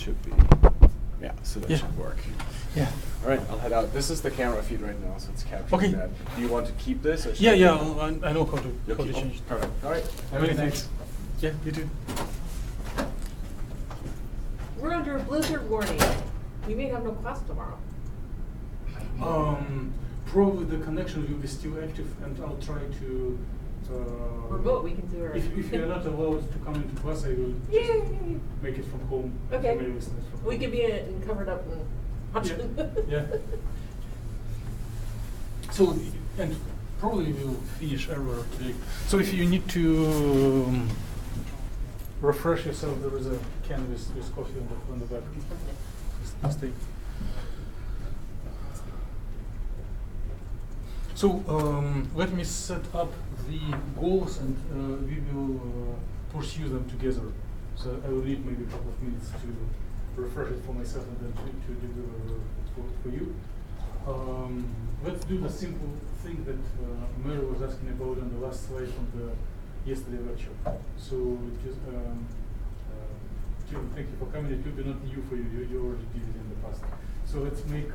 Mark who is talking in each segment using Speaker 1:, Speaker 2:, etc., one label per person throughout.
Speaker 1: should be. Yeah, so that
Speaker 2: Yeah.
Speaker 1: should work.
Speaker 2: Yeah.
Speaker 1: All right, I'll head out. This is the camera feed right now, so it's capturing
Speaker 2: Okay.
Speaker 1: that. Do you want to keep this? Or should
Speaker 2: Yeah,
Speaker 1: I
Speaker 2: yeah.
Speaker 1: keep it?
Speaker 2: I know how
Speaker 1: You'll
Speaker 2: to
Speaker 1: keep it?
Speaker 2: change it.
Speaker 1: Perfect. All right. Have a
Speaker 2: Many
Speaker 1: good night.
Speaker 2: thanks. Yeah, you too.
Speaker 3: We're under a blizzard warning. We may have no class tomorrow.
Speaker 2: Probably the connection will be still active, and I'll try to.
Speaker 3: Remote, we can do our.
Speaker 2: If you're not allowed to come into class, I will just
Speaker 3: Yay!
Speaker 2: make it from home.
Speaker 3: Okay.
Speaker 2: Maybe listen it from
Speaker 3: We
Speaker 2: home.
Speaker 3: could be in covered up and watching.
Speaker 2: Yeah. So, and probably we'll finish earlier today. So if you need to refresh yourself, there is a can with coffee on the back. Just take. So let me set up the goals, and we will pursue them together. So I will need maybe a couple of minutes to refresh it for myself and then to deliver for you. Let's do the simple thing that Mary was asking about on the last slide from the yesterday lecture. So just, Tim, thank you for coming. It will be not new for you. You already did it in the past. So let's make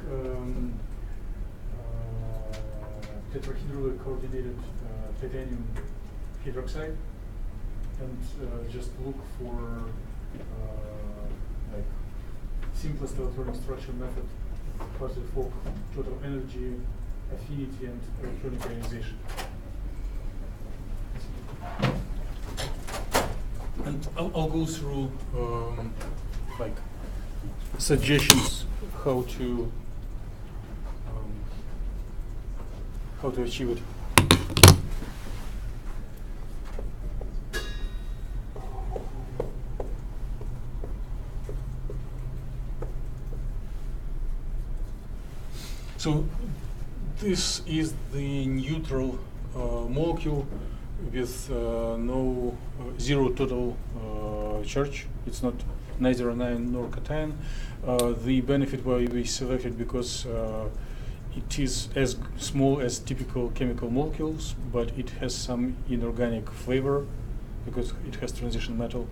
Speaker 2: tetrahedrally coordinated titanium hydroxide, and just look for like simplest electronic structure method, positive fork, total energy, affinity, and electronic ionization. And I'll go through like suggestions how to achieve it. So this is the neutral molecule with no zero total charge. It's not neither anion nor cation. The benefit why we selected because it is as small as typical chemical molecules, but it has some inorganic flavor because it has transition metal.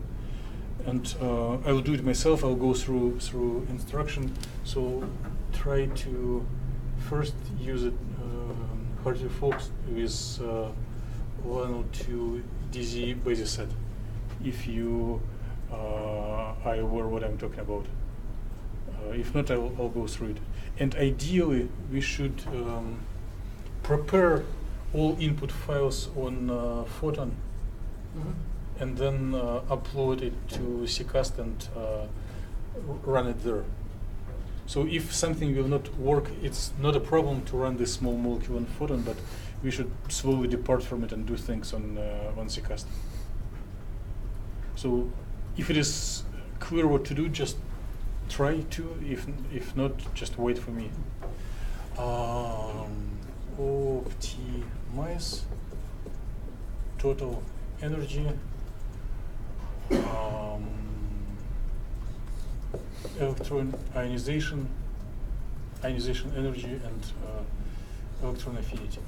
Speaker 2: And I will do it myself. I'll go through instruction. So try to first use it partially focused with 1 or 2 DZ basis set. If you are aware what I'm talking about. If not, I'll go through it. And ideally, we should prepare all input files on Photon, and then upload it to CCast and run it there. So if something will not work, it's not a problem to run this small molecule on Photon, but we should slowly depart from it and do things on CCast. So if it is clear what to do, just try to. If not, just wait for me. Optimize total energy, electron ionization energy, and electron affinity.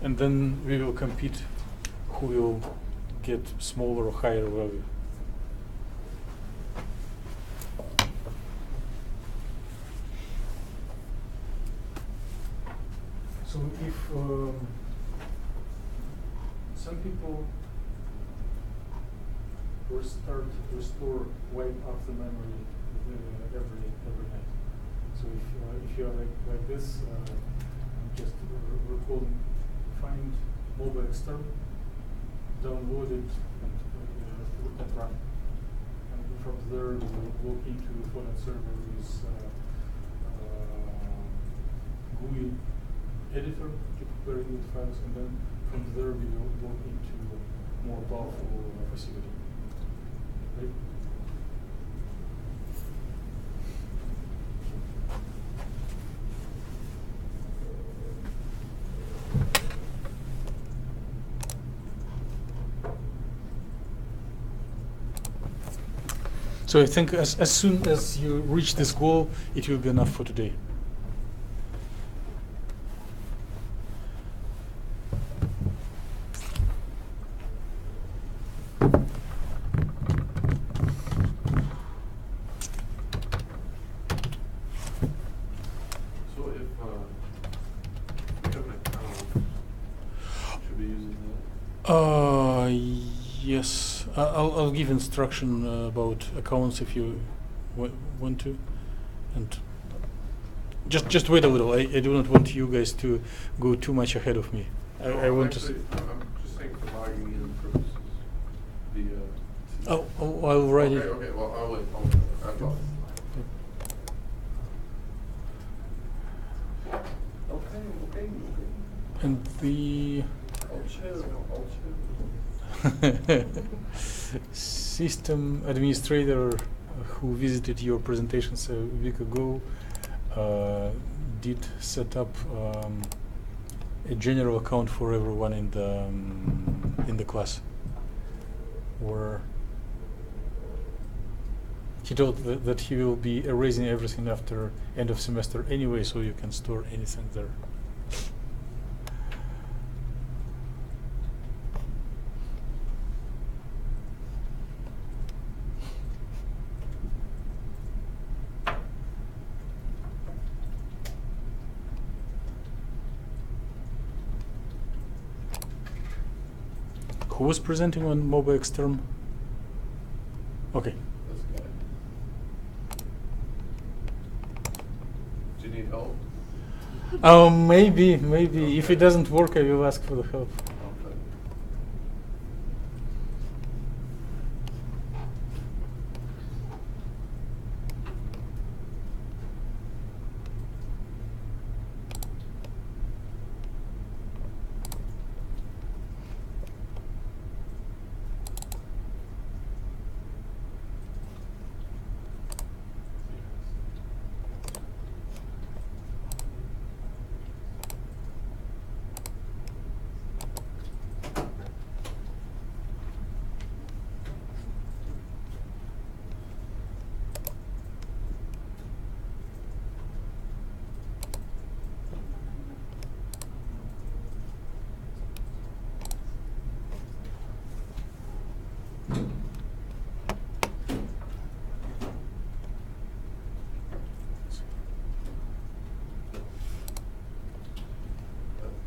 Speaker 2: And then we will compete who will get smaller or higher value. So if some people restore wipe off the memory every night. So if you are like this, just recall, find mobile extern, download it, and run. And from there, we will log into the Photon server with GUI editor to prepare new files, and then from there we will log into more powerful facility. Right? So I think as soon as you reach this goal, it will be enough for today. Yes, I'll give instruction about accounts if you want to, and just wait a little. I do not want you guys to go too much ahead of me. I want
Speaker 4: actually,
Speaker 2: to.
Speaker 4: I'm just saying for logging in purposes. The
Speaker 2: I'll write
Speaker 4: okay,
Speaker 2: it.
Speaker 4: okay. Well, I'll wait. I apologize. Okay.
Speaker 2: And the
Speaker 4: I'll chill.
Speaker 2: system administrator who visited your presentations a week ago did set up a general account for everyone in the class, where he told that he will be erasing everything after end of semester anyway, so you can store anything there. Who was presenting on MOBA term? Okay.
Speaker 4: This guy. Do you need help?
Speaker 2: Maybe.
Speaker 4: Okay.
Speaker 2: If it doesn't work, I will ask for the help.
Speaker 4: Okay.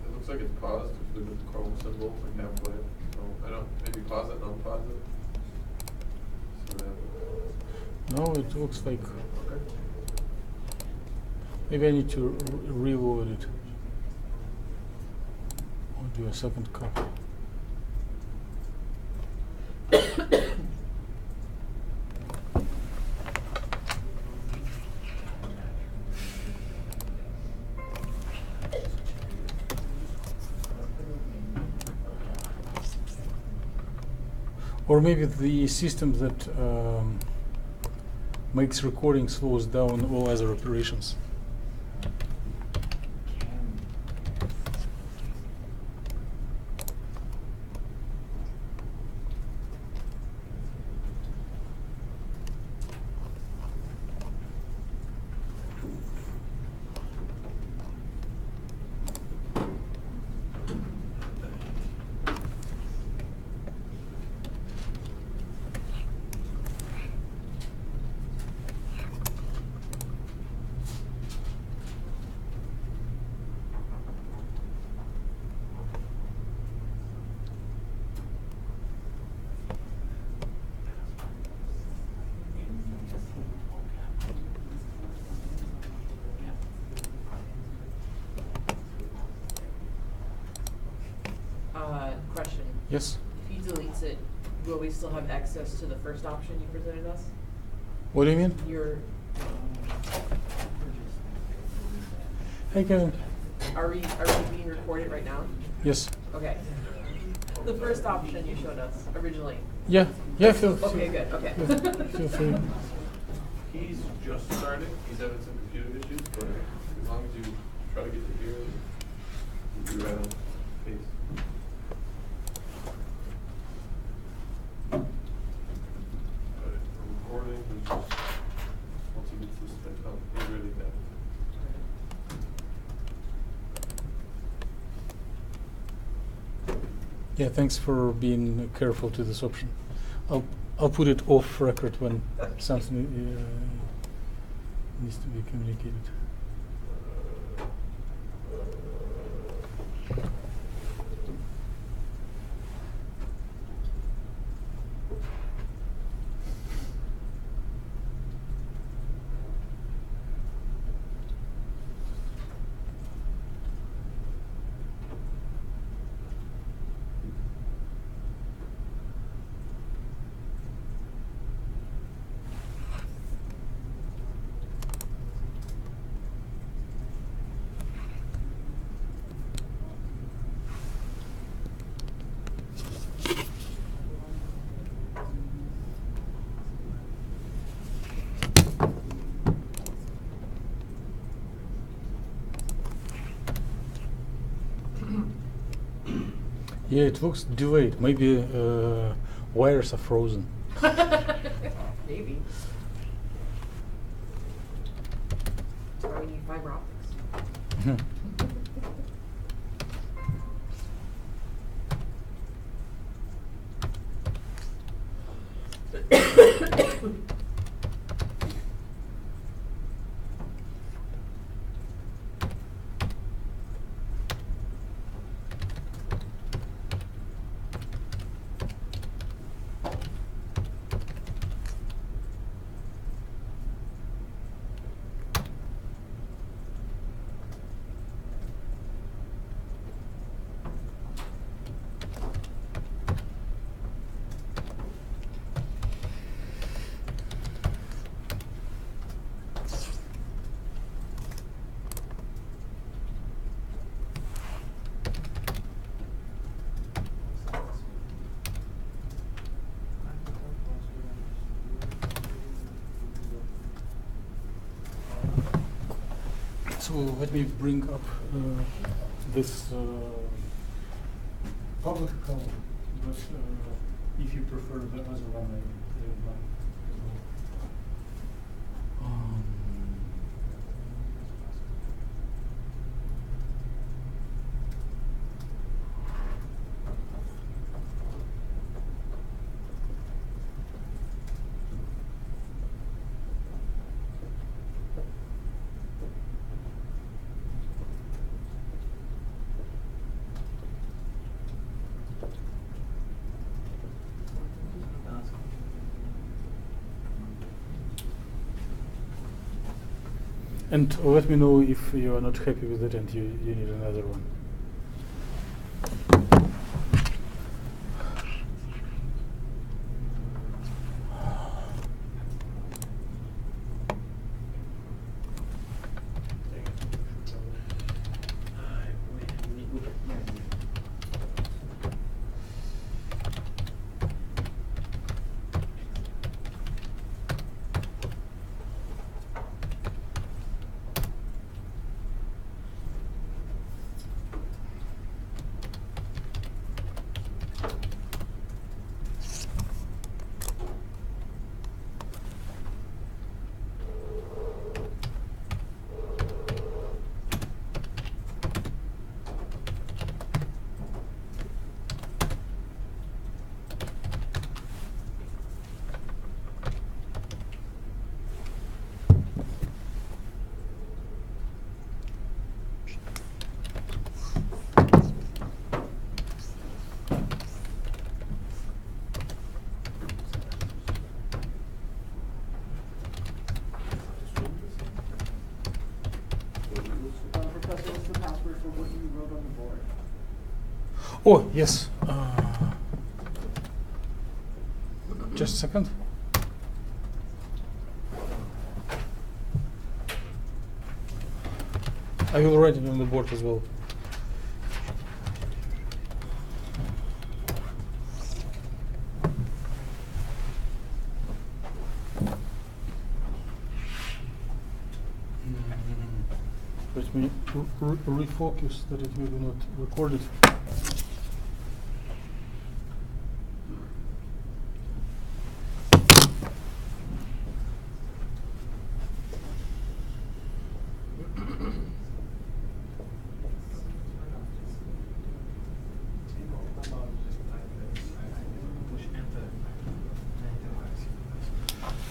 Speaker 4: It looks like it's paused if you look at the Chrome symbol, like halfway. So I don't, maybe pause it and unpause it. See what happens.
Speaker 2: No, it looks like
Speaker 4: Okay.
Speaker 2: maybe I need to reload it. I'll do a second copy. Or maybe the system that makes recording slows down all other operations.
Speaker 3: Question.
Speaker 2: Yes?
Speaker 3: If he deletes it, will we still have access to the first option you presented us?
Speaker 2: What do you mean?
Speaker 3: Your,
Speaker 2: Hey, Kevin.
Speaker 3: are we being recorded right now?
Speaker 2: Yes.
Speaker 3: Okay. The first option you showed us originally.
Speaker 2: Yeah. Feel
Speaker 3: Okay, good, okay.
Speaker 2: Feel free.
Speaker 4: He's just started. He's having some computer issues, but as long as you try to get to hear it, you'll be right on pace. We're recording. He's just, once he gets this thing up, he's ready to.
Speaker 2: Yeah, thanks for being careful to this option. I'll put it off record when something needs to be communicated. Yeah, it looks delayed. Maybe wires are frozen.
Speaker 3: Maybe. That's why we need fiber optics.
Speaker 2: So let me bring up this public account, but if you prefer the other one, I don't mind as well. And let me know if you are not happy with it and you need another one.
Speaker 5: Professor, what's the password for what you wrote on the board?
Speaker 2: Oh, yes. Just a second. I will write it on the board as well. Let me refocus that it will not record it.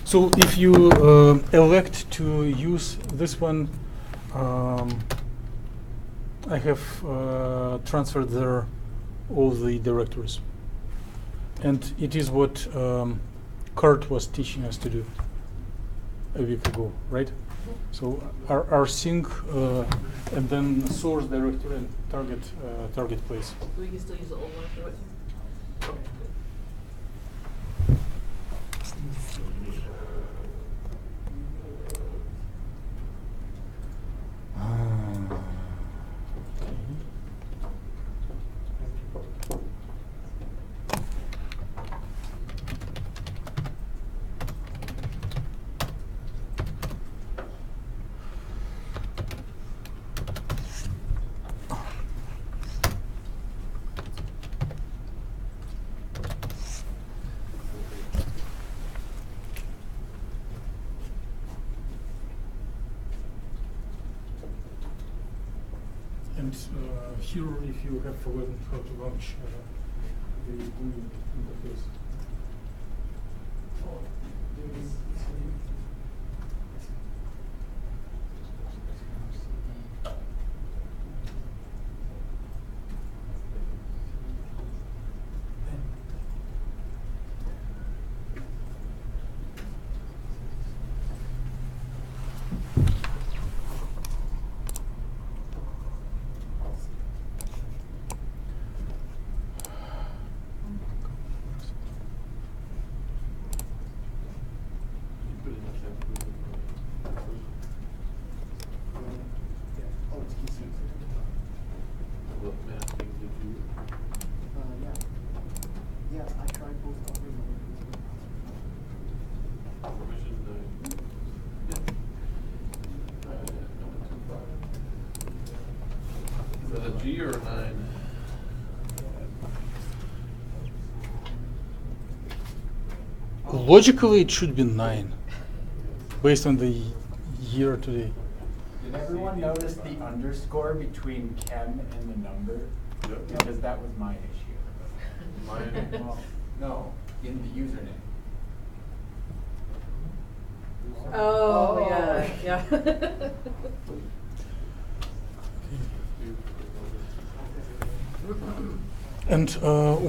Speaker 2: So if you elect to use this one, I have transferred there all the directories. And it is what Kurt was teaching us to do a week ago, right? So our sync and then source directory and target place.
Speaker 3: So we can still use the old one if we want to? Okay, good.
Speaker 2: here, if you have forgotten how to launch the GUI interface.
Speaker 5: Oh, it's key seats.
Speaker 4: What masking did you?
Speaker 5: Yeah. Yeah, I tried both numbers.
Speaker 4: Permission 9. Is that a G or a 9?
Speaker 2: Logically, it should be 9, based on the year today.
Speaker 6: Did everyone notice the underscore between chem and the number?
Speaker 4: Yep.
Speaker 6: Because that was my issue.
Speaker 4: Mine.
Speaker 6: Well, no, in the username.
Speaker 3: Oh,
Speaker 5: Oh.
Speaker 3: yeah, yeah.
Speaker 2: And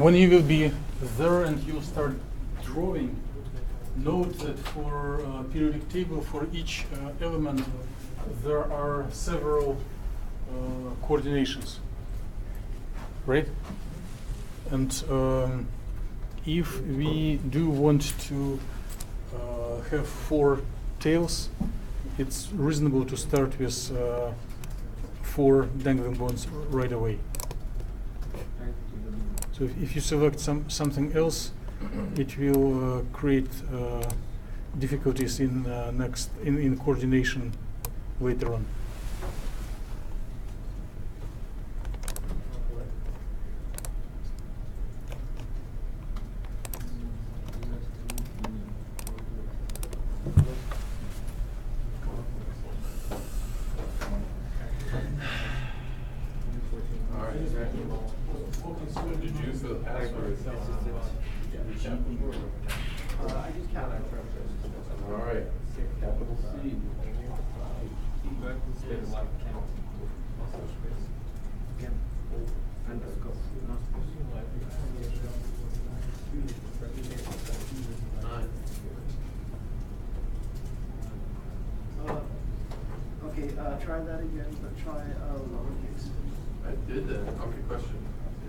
Speaker 2: when you will be there and you start drawing, note that for periodic table, for each element, there are several coordinations, right? And if we do want to have 4 tails, it's reasonable to start with 4 dangling bones right away. So if you select something else, it will create difficulties in in coordination later on.
Speaker 4: All right. Did you use the password?
Speaker 5: I just counted.
Speaker 4: All right. Capital C. Nine.
Speaker 5: Okay, try that again, but try lowercase.
Speaker 4: I did that. Okay, question.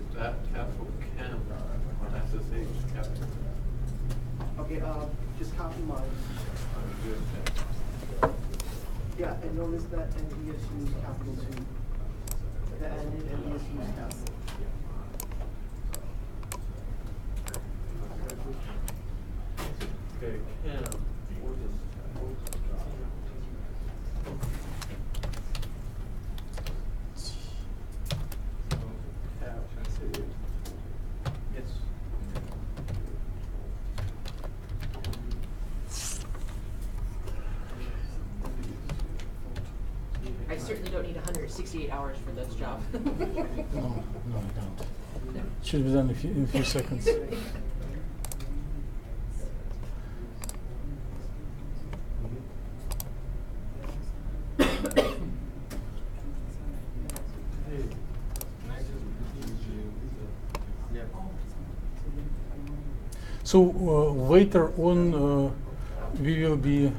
Speaker 4: Is that capital Chem on SSH capital?
Speaker 5: Okay, just copy mine.
Speaker 4: Good.
Speaker 5: Yeah, and notice that NESU is capital too. The N in NESU is capital.
Speaker 4: Okay, Chem.
Speaker 3: I certainly don't need 168 hours for this job.
Speaker 2: No, I don't. Should be done in a few seconds. So later on, we will be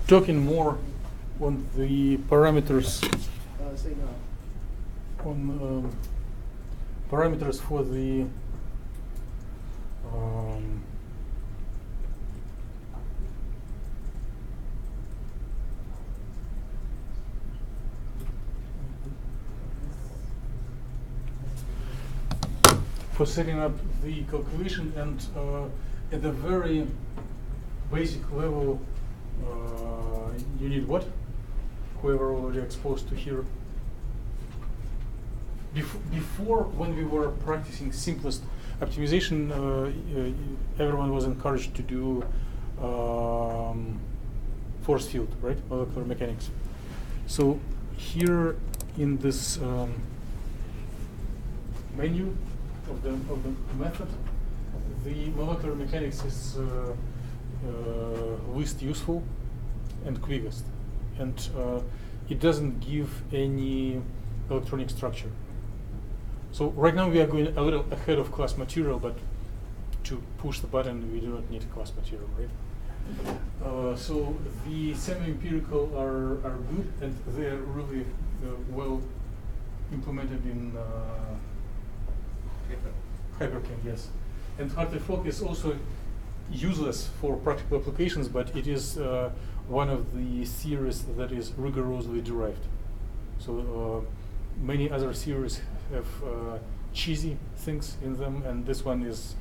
Speaker 2: talking more on the parameters
Speaker 5: Say no.
Speaker 2: on parameters for the for setting up the calculation, and at the very basic level, you need what? Whoever already exposed to here. Before, when we were practicing simplest optimization, everyone was encouraged to do force field, right? Molecular mechanics. So here in this menu of the method, the molecular mechanics is least useful and quickest, and it doesn't give any electronic structure. So right now we are going a little ahead of class material, but to push the button we do not need class material, right? So the semi-empirical are good, and they are really well implemented in HyperCam, yes. And Hartree-Fock is also useless for practical applications, but it is one of the theories that is rigorously derived. So many other theories have cheesy things in them, and this one is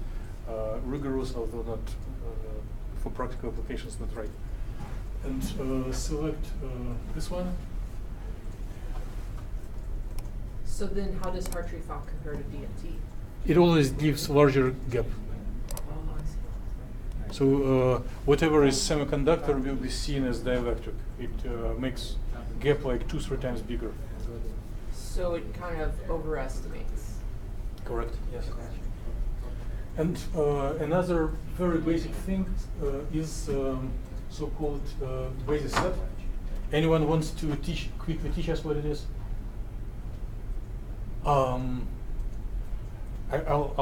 Speaker 2: rigorous, although not for practical applications, not right. And select this one.
Speaker 3: So then how does Hartree-Fock compare to DMT?
Speaker 2: It always gives larger gap.
Speaker 3: Oh, I see.
Speaker 2: So whatever is semiconductor will be seen as dielectric. It makes gap like 2-3 times bigger.
Speaker 3: So it kind of overestimates.
Speaker 2: Correct. Yes. And another very basic thing is so-called basis set. Anyone wants to quickly teach us what it is? I'll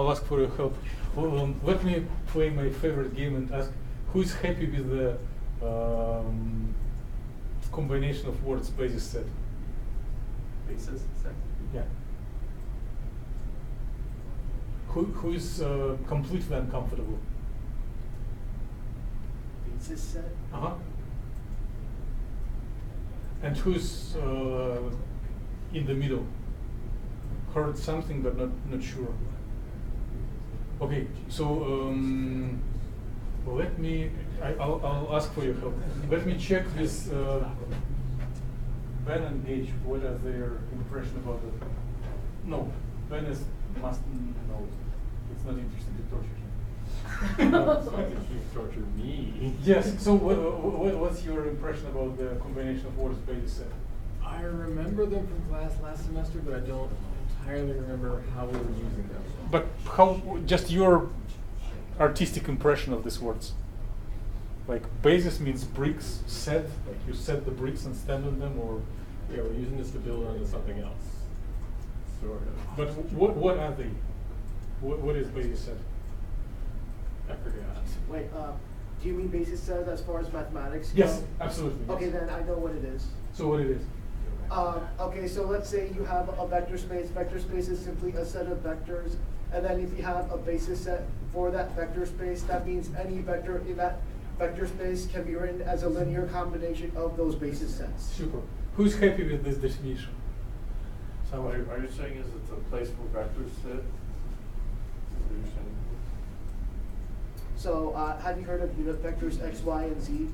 Speaker 2: ask for your help. Let me play my favorite game and ask who is happy with the combination of words basis set.
Speaker 4: Basis set?
Speaker 2: Yeah. Who is completely uncomfortable?
Speaker 5: Basis set?
Speaker 2: Uh-huh. And who's in the middle? Heard something but not sure. Okay, so I'll ask for your help. Let me check with Ben and Gage. What are their impression about it? No, Ben must know. It's not interesting to torture him.
Speaker 1: You torture me.
Speaker 2: Yes. So what's your impression about the combination of words basis set?
Speaker 1: I remember them from class last semester, but I don't entirely remember how we were using them.
Speaker 2: But how? Just your artistic impression of these words. Like basis means bricks set. Like you set the bricks and stand on them, or
Speaker 1: Yeah, we're using this to build onto something else. Sort of.
Speaker 2: But what are they? What is basis set?
Speaker 1: I forgot.
Speaker 5: Wait, do you mean basis set as far as mathematics go?
Speaker 2: Yes, absolutely. Yes.
Speaker 5: Okay, then I know what it is.
Speaker 2: So what it is?
Speaker 5: Okay, so let's say you have a vector space. Vector space is simply a set of vectors. And then if you have a basis set for that vector space, that means any vector in that vector space can be written as a linear combination of those basis sets.
Speaker 2: Super. Who's happy with this definition?
Speaker 4: So are you saying is it's a place for vectors sit? Is what you're saying?
Speaker 5: So have you heard of unit vectors x, y, and z?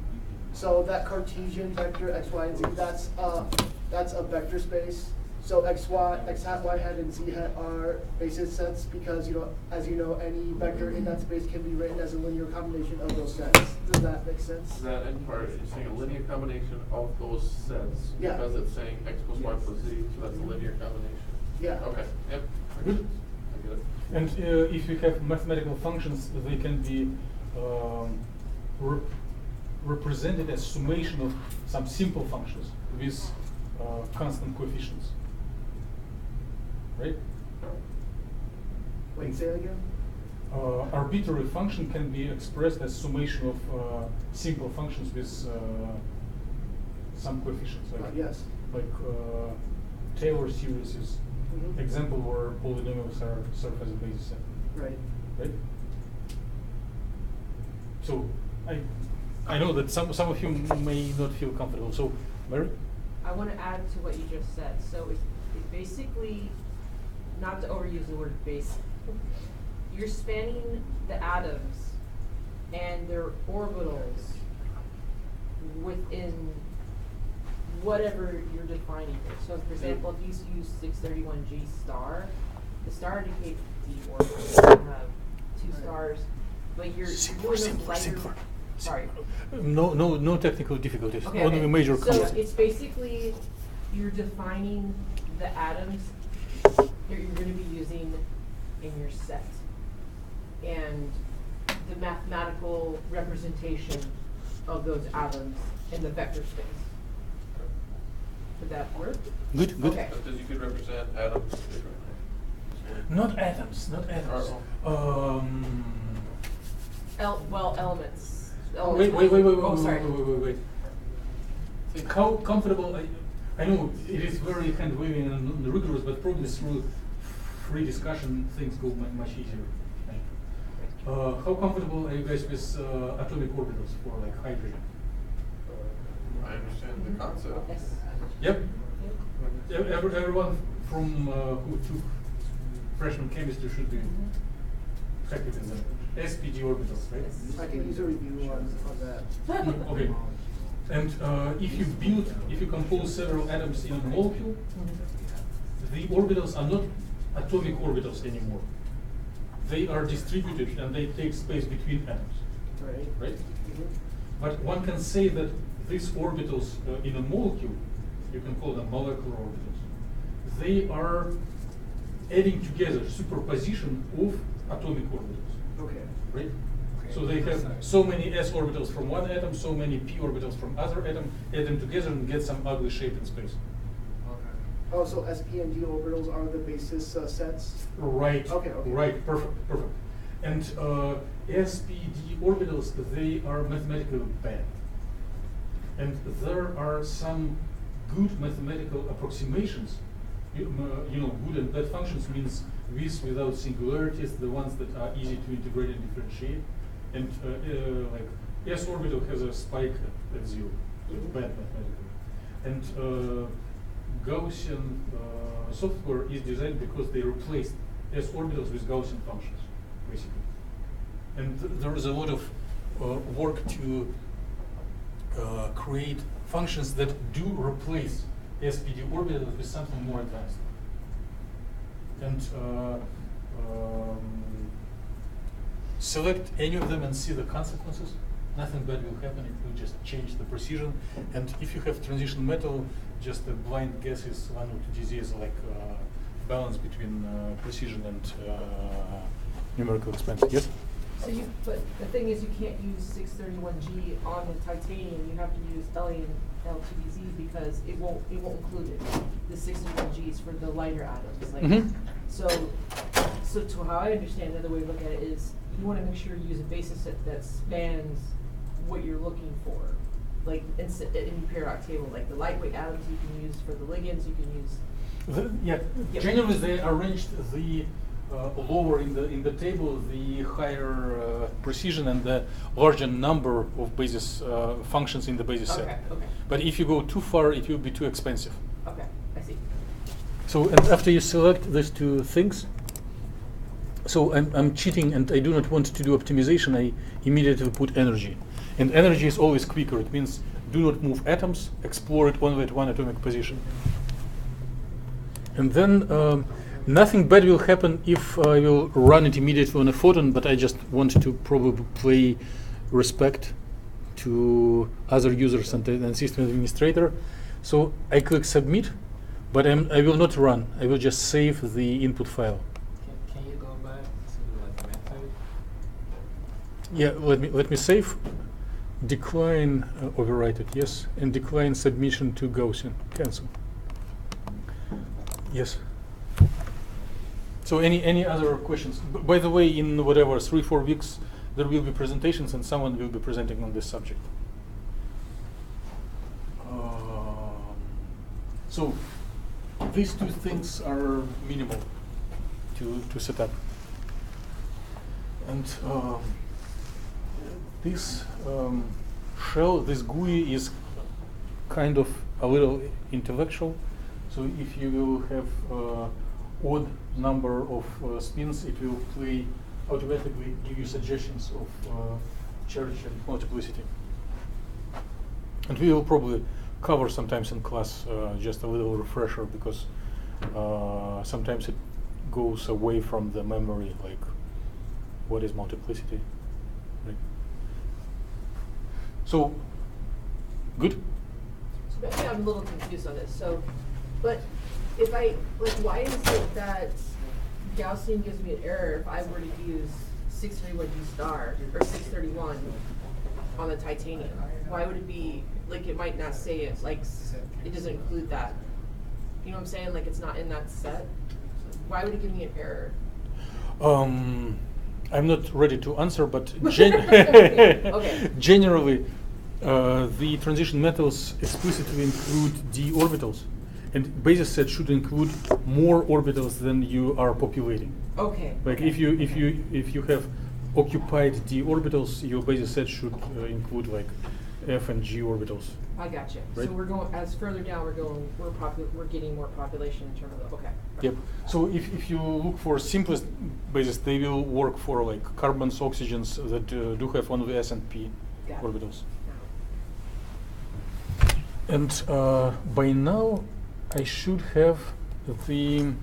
Speaker 5: So that Cartesian vector x, y, and z, that's a vector space. So x hat, y hat, and z hat are basis sets because, as you know, any vector in that space can be written as a linear combination of those sets. Does that make sense?
Speaker 4: Is that in part, you're saying a linear combination of those sets?
Speaker 5: Yeah.
Speaker 4: Because it's saying x plus y plus z, so that's a linear combination?
Speaker 5: Yeah.
Speaker 4: Okay, yep.
Speaker 2: Good.
Speaker 4: I get it.
Speaker 2: And if you have mathematical functions, they can be represented as summation of some simple functions with constant coefficients. Right?
Speaker 5: Wait, say it again?
Speaker 2: Arbitrary function can be expressed as summation of simple functions with some coefficients. Like,
Speaker 5: Yes.
Speaker 2: Like Taylor series is
Speaker 5: Mhm.
Speaker 2: example where polynomials serve as a basis set.
Speaker 5: Right.
Speaker 2: Right? So I know that some of you may not feel comfortable. So Mary?
Speaker 3: I want to add to what you just said. So it basically, not to overuse the word base, you're spanning the atoms and their orbitals within whatever you're defining here. So for example, if you use 631G star, the star indicates the orbital. You have two stars, but you're doing a lighter. Sorry.
Speaker 2: No technical difficulties.
Speaker 3: Okay,
Speaker 2: Only
Speaker 3: okay.
Speaker 2: major
Speaker 3: So
Speaker 2: concepts.
Speaker 3: it's basically you're defining the atoms that you're going to be using in your set, and the mathematical representation of those atoms in the vector space. Would that work?
Speaker 2: Good, good.
Speaker 3: Okay.
Speaker 4: Because you could represent atoms differently.
Speaker 2: Not atoms, not atoms.
Speaker 3: Elements.
Speaker 2: Wait,
Speaker 3: Oh, sorry.
Speaker 2: wait. How comfortable, I know it is very hand-waving and rigorous, but probably through free discussion things go much easier. How comfortable are you guys with atomic orbitals for like hydrogen?
Speaker 4: I understand the concept.
Speaker 3: Yes.
Speaker 2: Yep.
Speaker 3: Yep.
Speaker 2: Everyone from who took freshman chemistry should be happy with them. SPD orbitals, right?
Speaker 5: I can use a review on that.
Speaker 2: Okay. And if you compose several atoms in a molecule, the orbitals are not atomic orbitals anymore. They are distributed and they take space between atoms,
Speaker 5: Right.
Speaker 2: right? But one can say that these orbitals in a molecule, you can call them molecular orbitals, they are adding together superposition of atomic orbitals,
Speaker 5: Okay.
Speaker 2: right? So they have so many s orbitals from one atom, so many p orbitals from other atom, add them together and get some ugly shape in space.
Speaker 5: Oh, so SP and D orbitals are the basis sets?
Speaker 2: Right.
Speaker 5: Okay.
Speaker 2: Right. Perfect. And SPD orbitals, they are mathematically bad. And there are some good mathematical approximations. You know, good and bad functions means with, without singularities, the ones that are easy to integrate and differentiate. And like S orbital has a spike at 0, bad mathematically. And Gaussian software is designed because they replaced S orbitals with Gaussian functions, basically. And there is a lot of work to create functions that do replace SPD orbitals with something more advanced. And select any of them and see the consequences. Nothing bad will happen, it will just change the precision. And if you have transition metal, just a blind guess is 1 or 2 disease, like balance between precision and numerical expense. Yes?
Speaker 3: But the thing is, you can't use 631G on the titanium. You have to use LA and L2DZ because it won't include it. The 631G is for the lighter atoms. Like, so to how I understand, another way to look at it is you want to make sure you use a basis set that spans what you're looking for. Like in your periodic table, like the lightweight atoms you can use for the ligands, you can use.
Speaker 2: Yep. Generally, they arranged the lower in the table, the higher precision and the larger number of basis functions in the basis set.
Speaker 3: Okay.
Speaker 2: But if you go too far, it will be too expensive.
Speaker 3: Okay, I see.
Speaker 2: So, and after you select these two things, so I'm cheating and I do not want to do optimization, I immediately put energy. And energy is always quicker. It means do not move atoms, explore it only at one atomic position. And then nothing bad will happen if I will run it immediately on a photon, but I just want to probably pay respect to other users and system administrator. So I click submit, but I will not run. I will just save the input file.
Speaker 7: Can you go back to like method?
Speaker 2: Yeah, let me save. Decline overwrite it, yes, and decline submission to Gaussian. Cancel. Yes. So any other questions? By the way, in whatever 3-4 weeks, there will be presentations and someone will be presenting on this subject. So these two things are minimal to set up. And this shell, this GUI is kind of a little intellectual. So if you will have odd number of spins, it will automatically give you suggestions of charge and multiplicity. And we will probably cover sometimes in class just a little refresher because sometimes it goes away from the memory, like what is multiplicity. Right? So, good?
Speaker 3: So maybe I'm a little confused on this. So But if I, like, why is it that Gaussian gives me an error if I were to use 631 G star or 631 on the titanium? Why would it be, like, it might not say it, like, it doesn't include that? You know what I'm saying? Like, it's not in that set? Why would it give me an error?
Speaker 2: I'm not ready to answer, but
Speaker 3: Okay.
Speaker 2: generally, the transition metals explicitly include d orbitals, and basis set should include more orbitals than you are populating.
Speaker 3: Okay.
Speaker 2: Like
Speaker 3: okay.
Speaker 2: if you have occupied d orbitals, your basis set should include like f and g orbitals.
Speaker 3: I gotcha.
Speaker 2: Right.
Speaker 3: So we're going, as further down we're getting more population in terms of the, okay.
Speaker 2: Yep. So if you look for simplest bases, they will work for like carbons, oxygens that do have only s and p
Speaker 3: Got it.
Speaker 2: orbitals. And by now, I should have the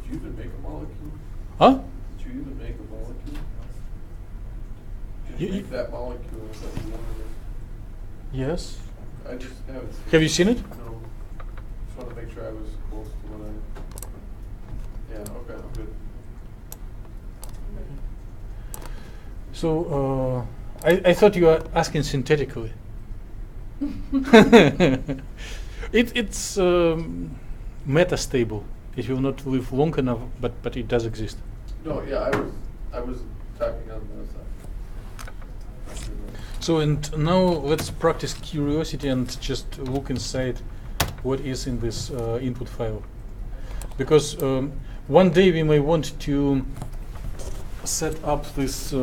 Speaker 4: Did you even make a molecule?
Speaker 2: huh?
Speaker 4: Did you even make a molecule? Did
Speaker 2: You-
Speaker 4: you make that molecule that you wanted?
Speaker 2: Yes.
Speaker 4: I just haven't seen
Speaker 2: Have you seen it?
Speaker 4: No. Just want to make sure I was close to what I. Yeah, okay, I'm good.
Speaker 2: So I thought you were asking synthetically. It's metastable. It will not live long enough, but it does exist.
Speaker 4: No, yeah, I was talking on the side.
Speaker 2: So and now let's practice curiosity and just look inside what is in this input file, because one day we may want to set up this.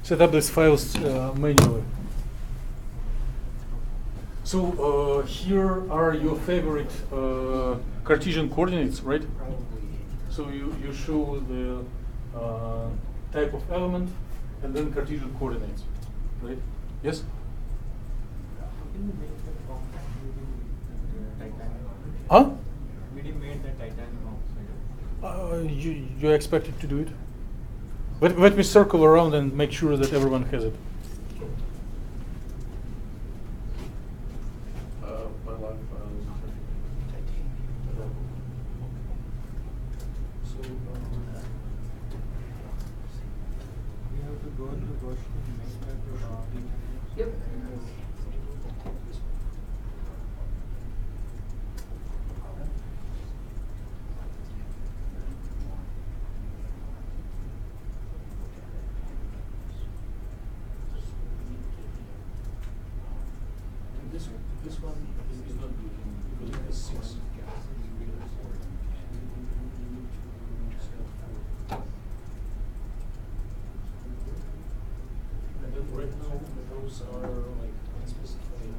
Speaker 2: Set up these files manually. So here are your favorite Cartesian coordinates, right? So you show the type of element and then Cartesian coordinates, right? Yes? Huh?
Speaker 7: We made the titanium oxide.
Speaker 2: You expected to do it? Let me circle around and make sure that everyone has it.
Speaker 4: My live file is.
Speaker 7: We have to go to Gaussian and make that
Speaker 3: Yep.
Speaker 2: This one is not working because it has 6. And then right now those are like unspecified.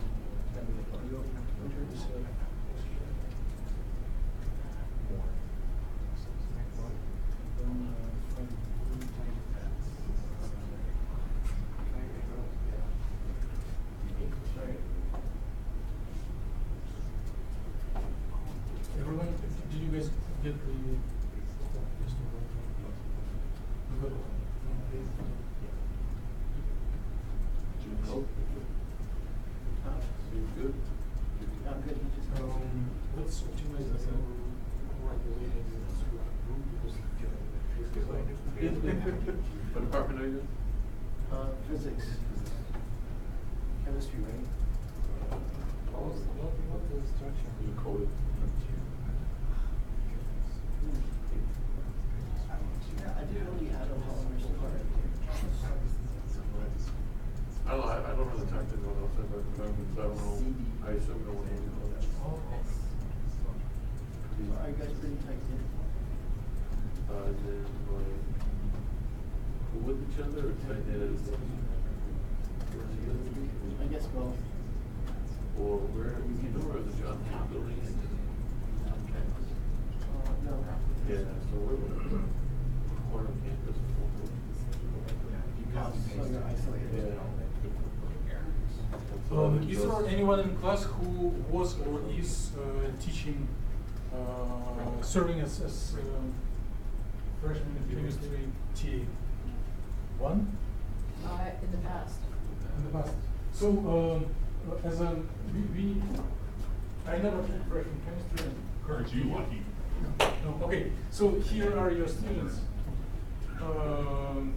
Speaker 2: Everyone, did you guys get the?
Speaker 4: Seems good.
Speaker 5: I'm good. He just
Speaker 2: Let's optimize this.
Speaker 4: What department are you in?
Speaker 5: Physics. Chemistry, right?
Speaker 7: What is the structure?
Speaker 4: You coded.
Speaker 5: Yeah, I didn't know we had a polymer department.
Speaker 4: I don't really talk to anyone else about departments, I don't know, I assume no one knows.
Speaker 5: Are you guys pretty tight knit?
Speaker 4: Then like, who with each other or tight knit?
Speaker 5: I guess both.
Speaker 4: Or where, you know where the John Kent building is?
Speaker 5: No.
Speaker 4: Yeah, so we're corner of campus.
Speaker 5: So you're isolated.
Speaker 4: Yeah.
Speaker 2: Is there anyone in class who was or is teaching, serving as freshman chemistry TA1
Speaker 3: In the past.
Speaker 2: in the past. So, as a, I never took freshman chemistry and
Speaker 8: Aren't you lucky?
Speaker 2: No, okay, so here are your students. Can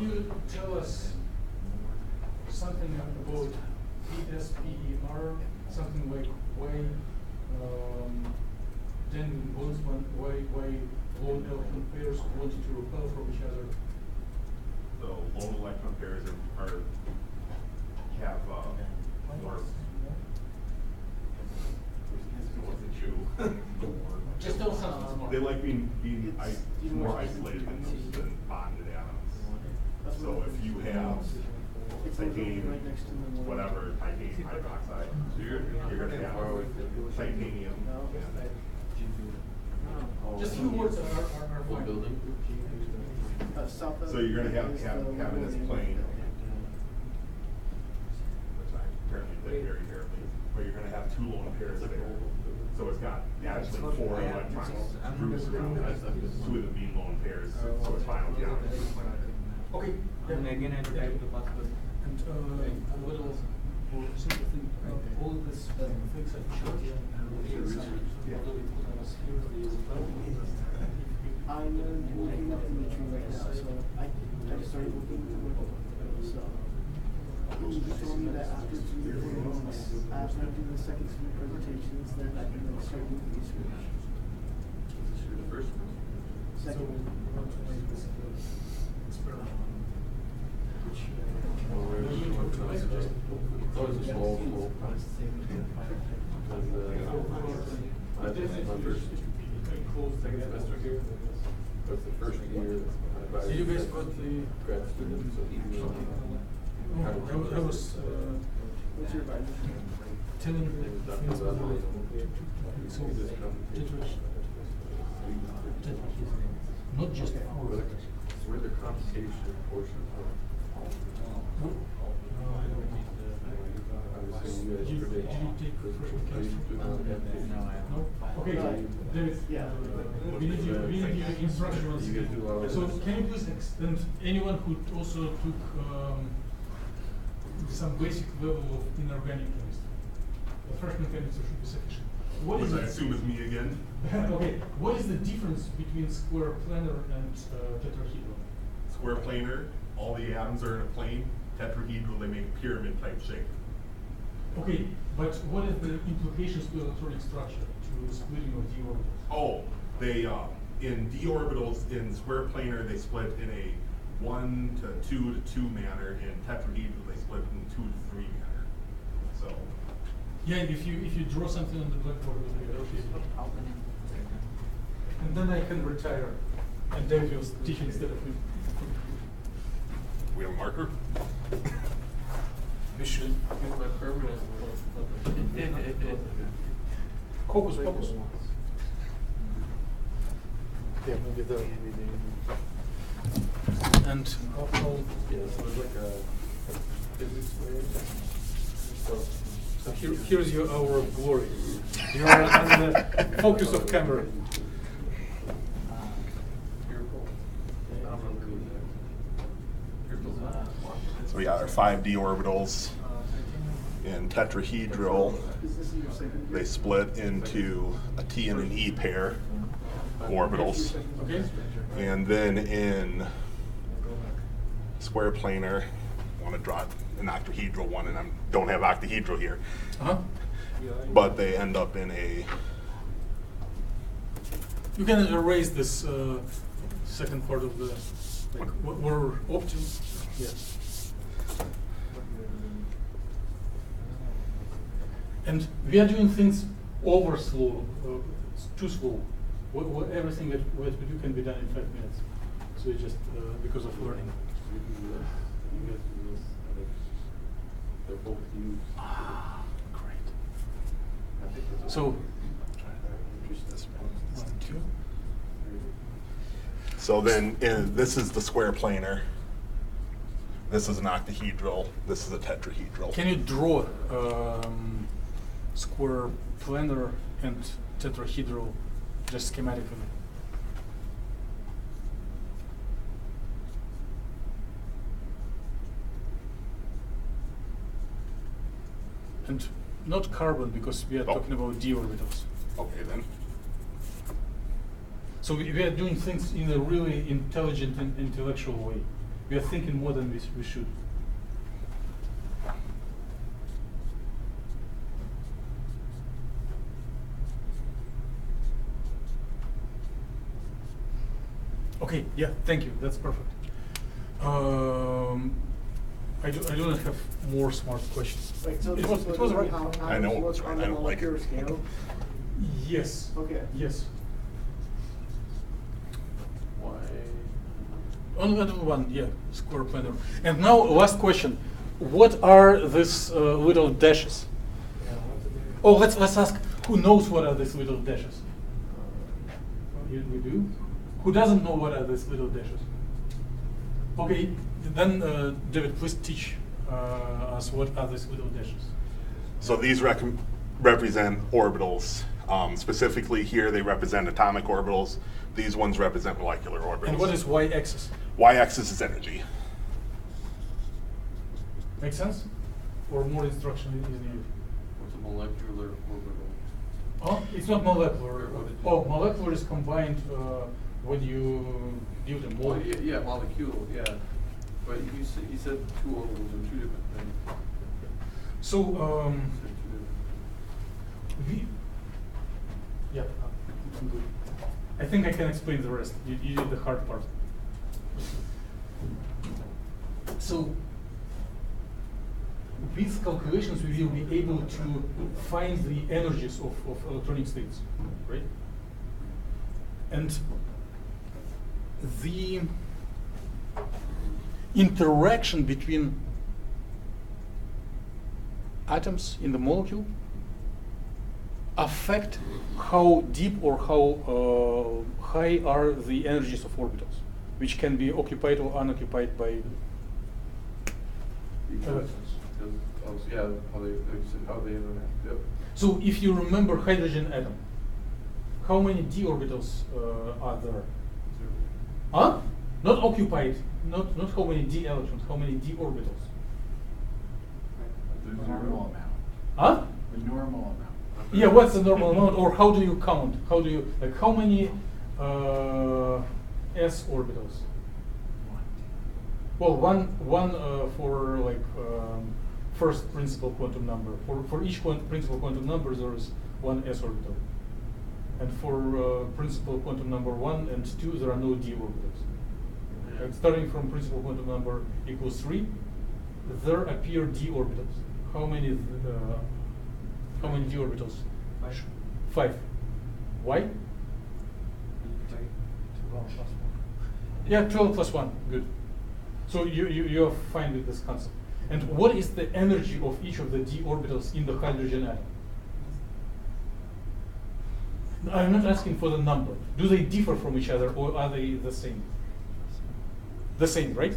Speaker 2: you tell us something about PSPER, something like why tandem bonds, why lone electron pairs want to repel from each other?
Speaker 8: The lone electron pairs have more. What's the chew?
Speaker 2: Just tell us something more.
Speaker 8: They like being more isolated than bonded atoms. So if you have titanium, whatever, titanium hydroxide, so you're gonna have titanium.
Speaker 2: Just a few words are
Speaker 4: Full
Speaker 2: fine.
Speaker 4: building?
Speaker 8: So you're gonna have in this plane, which I apparently did very carefully, where you're gonna have two lone pairs there. So it's got actually 4 electrons groups around it, two of them being lone pairs, so it's final geometry.
Speaker 2: Okay.
Speaker 7: And again, I type the password.
Speaker 2: And what else? For simple thing, all this things that showed you
Speaker 5: I'm looking up in the tree right now, so I started looking into it. So he told me that after 3 or 4 months, after I do the second 3 presentations, then I can like start doing research.
Speaker 4: This is the first one.
Speaker 2: So we
Speaker 5: Second.
Speaker 2: want to make this experiment. Which
Speaker 4: It's always a small pool. My first second semester here. That's the first year.
Speaker 2: So you guys got the
Speaker 4: grad student, so he
Speaker 2: I was
Speaker 5: What's your advice?
Speaker 2: telling things about so not just our vectors.
Speaker 4: So where the computation portion from?
Speaker 2: Did you take freshman chemistry? No? Okay, David,
Speaker 5: Yeah.
Speaker 2: we need your instructions.
Speaker 4: You guys do a lot of
Speaker 2: So
Speaker 4: this.
Speaker 2: can you please extend anyone who also took some basic level of inorganic chemistry? The freshman chemistry should be sufficient. What
Speaker 8: Which
Speaker 2: is
Speaker 8: I
Speaker 2: it?
Speaker 8: assume is me again.
Speaker 2: Okay, what is the difference between square planar and tetrahedral?
Speaker 8: Square planar, all the atoms are in a plane. Tetrahedral, they make pyramid type shape.
Speaker 2: Okay, but what is the implications to electronic structure, to splitting of d orbitals?
Speaker 8: Oh, they in d orbitals in square planar they split in a 1 to 2 to 2 manner. In tetrahedral they split in 2 to 3 manner. So
Speaker 2: Yeah, if you draw something on the blackboard, it will be okay. And then I can retire, and David will teach instead of me.
Speaker 8: we have a marker.
Speaker 1: We should use my permanent one.
Speaker 2: Focus, focus.
Speaker 1: Yeah, maybe the.
Speaker 2: And I'll
Speaker 1: Yeah, so it's like a physics way.
Speaker 2: so here's your hour of glory. You are on the focus of camera.
Speaker 8: So yeah, our 5d orbitals in tetrahedral, they split into a t and an e pair orbitals.
Speaker 2: Okay?
Speaker 8: And then in square planar, I want to draw an octahedral one, and I don't have octahedral here,
Speaker 2: Uh-huh.
Speaker 8: but they end up in a,
Speaker 2: You can erase this second part of the, like, we're optim. Yeah. And we are doing things over slow, too slow. Everything that we do can be done in 5 minutes. So it's just because of learning.
Speaker 4: They're both used.
Speaker 2: Ah, great.
Speaker 4: I think that's
Speaker 2: So,
Speaker 4: what-
Speaker 2: 1, 2.
Speaker 8: so then this is the square planar, this is an octahedral, this is a tetrahedral.
Speaker 2: Can you draw square planar and tetrahedral just schematically? And not carbon, because we are
Speaker 8: Oh.
Speaker 2: talking about d orbitals.
Speaker 8: Okay, then.
Speaker 2: So we are doing things in a really intelligent and intellectual way. We are thinking more than we should. Okay, yeah, thank you. That's perfect. I do not have more smart questions.
Speaker 5: Wait, so
Speaker 2: It was right.
Speaker 5: how
Speaker 8: I know
Speaker 5: atoms
Speaker 8: what's
Speaker 5: look
Speaker 8: right.
Speaker 5: on
Speaker 8: I
Speaker 5: the
Speaker 8: don't like it.
Speaker 5: molecular scale?
Speaker 2: Yes.
Speaker 5: Okay.
Speaker 2: Yes.
Speaker 4: Why?
Speaker 2: On level 1, yeah, square planar. And now, last question. What are these little dashes? Oh, let's ask who knows what are these little dashes? We do. Who doesn't know what are these little dashes? Okay, then David, please teach us what are these little dashes.
Speaker 8: So these represent orbitals. Specifically here, they represent atomic orbitals. These ones represent molecular orbitals.
Speaker 2: And what is y-axis?
Speaker 8: Y-axis is energy.
Speaker 2: Make sense? Or more instruction is needed?
Speaker 4: What's a molecular orbital?
Speaker 2: Oh, it's not molecular.
Speaker 4: What is it?
Speaker 2: Oh, molecular is combined when you build a
Speaker 4: Well,
Speaker 2: molecule.
Speaker 4: yeah, molecule, yeah. But you said two orbitals are two different things.
Speaker 2: So,
Speaker 4: You said two different-
Speaker 2: yeah, I'm good. I think I can explain the rest. You did the hard part. So, with calculations, we will be able to find the energies of electronic states, right? And the interaction between atoms in the molecule affect how deep or how high are the energies of orbitals, which can be occupied or unoccupied by
Speaker 4: Because, yeah, how they interact, yep.
Speaker 2: So if you remember hydrogen atom, how many d orbitals are there? Huh? Not occupied, not how many d electrons, how many d orbitals?
Speaker 6: The normal amount.
Speaker 2: Huh?
Speaker 6: The normal amount.
Speaker 2: Yeah, what's the normal amount, or how do you count? How do you, like, how many s orbitals? Well, one for like first principal quantum number. For each principal quantum number, there is one s orbital, and for principal quantum number 1 and 2, there are no d orbitals. And starting from principal quantum number equals 3, there appear d orbitals. How many d orbitals? 5. Why? Yeah, 12 plus 1. Good. So you are fine with this concept. And what is the energy of each of the d orbitals in the hydrogen atom? I'm not asking for the number. Do they differ from each other, or are they the same? The same, right?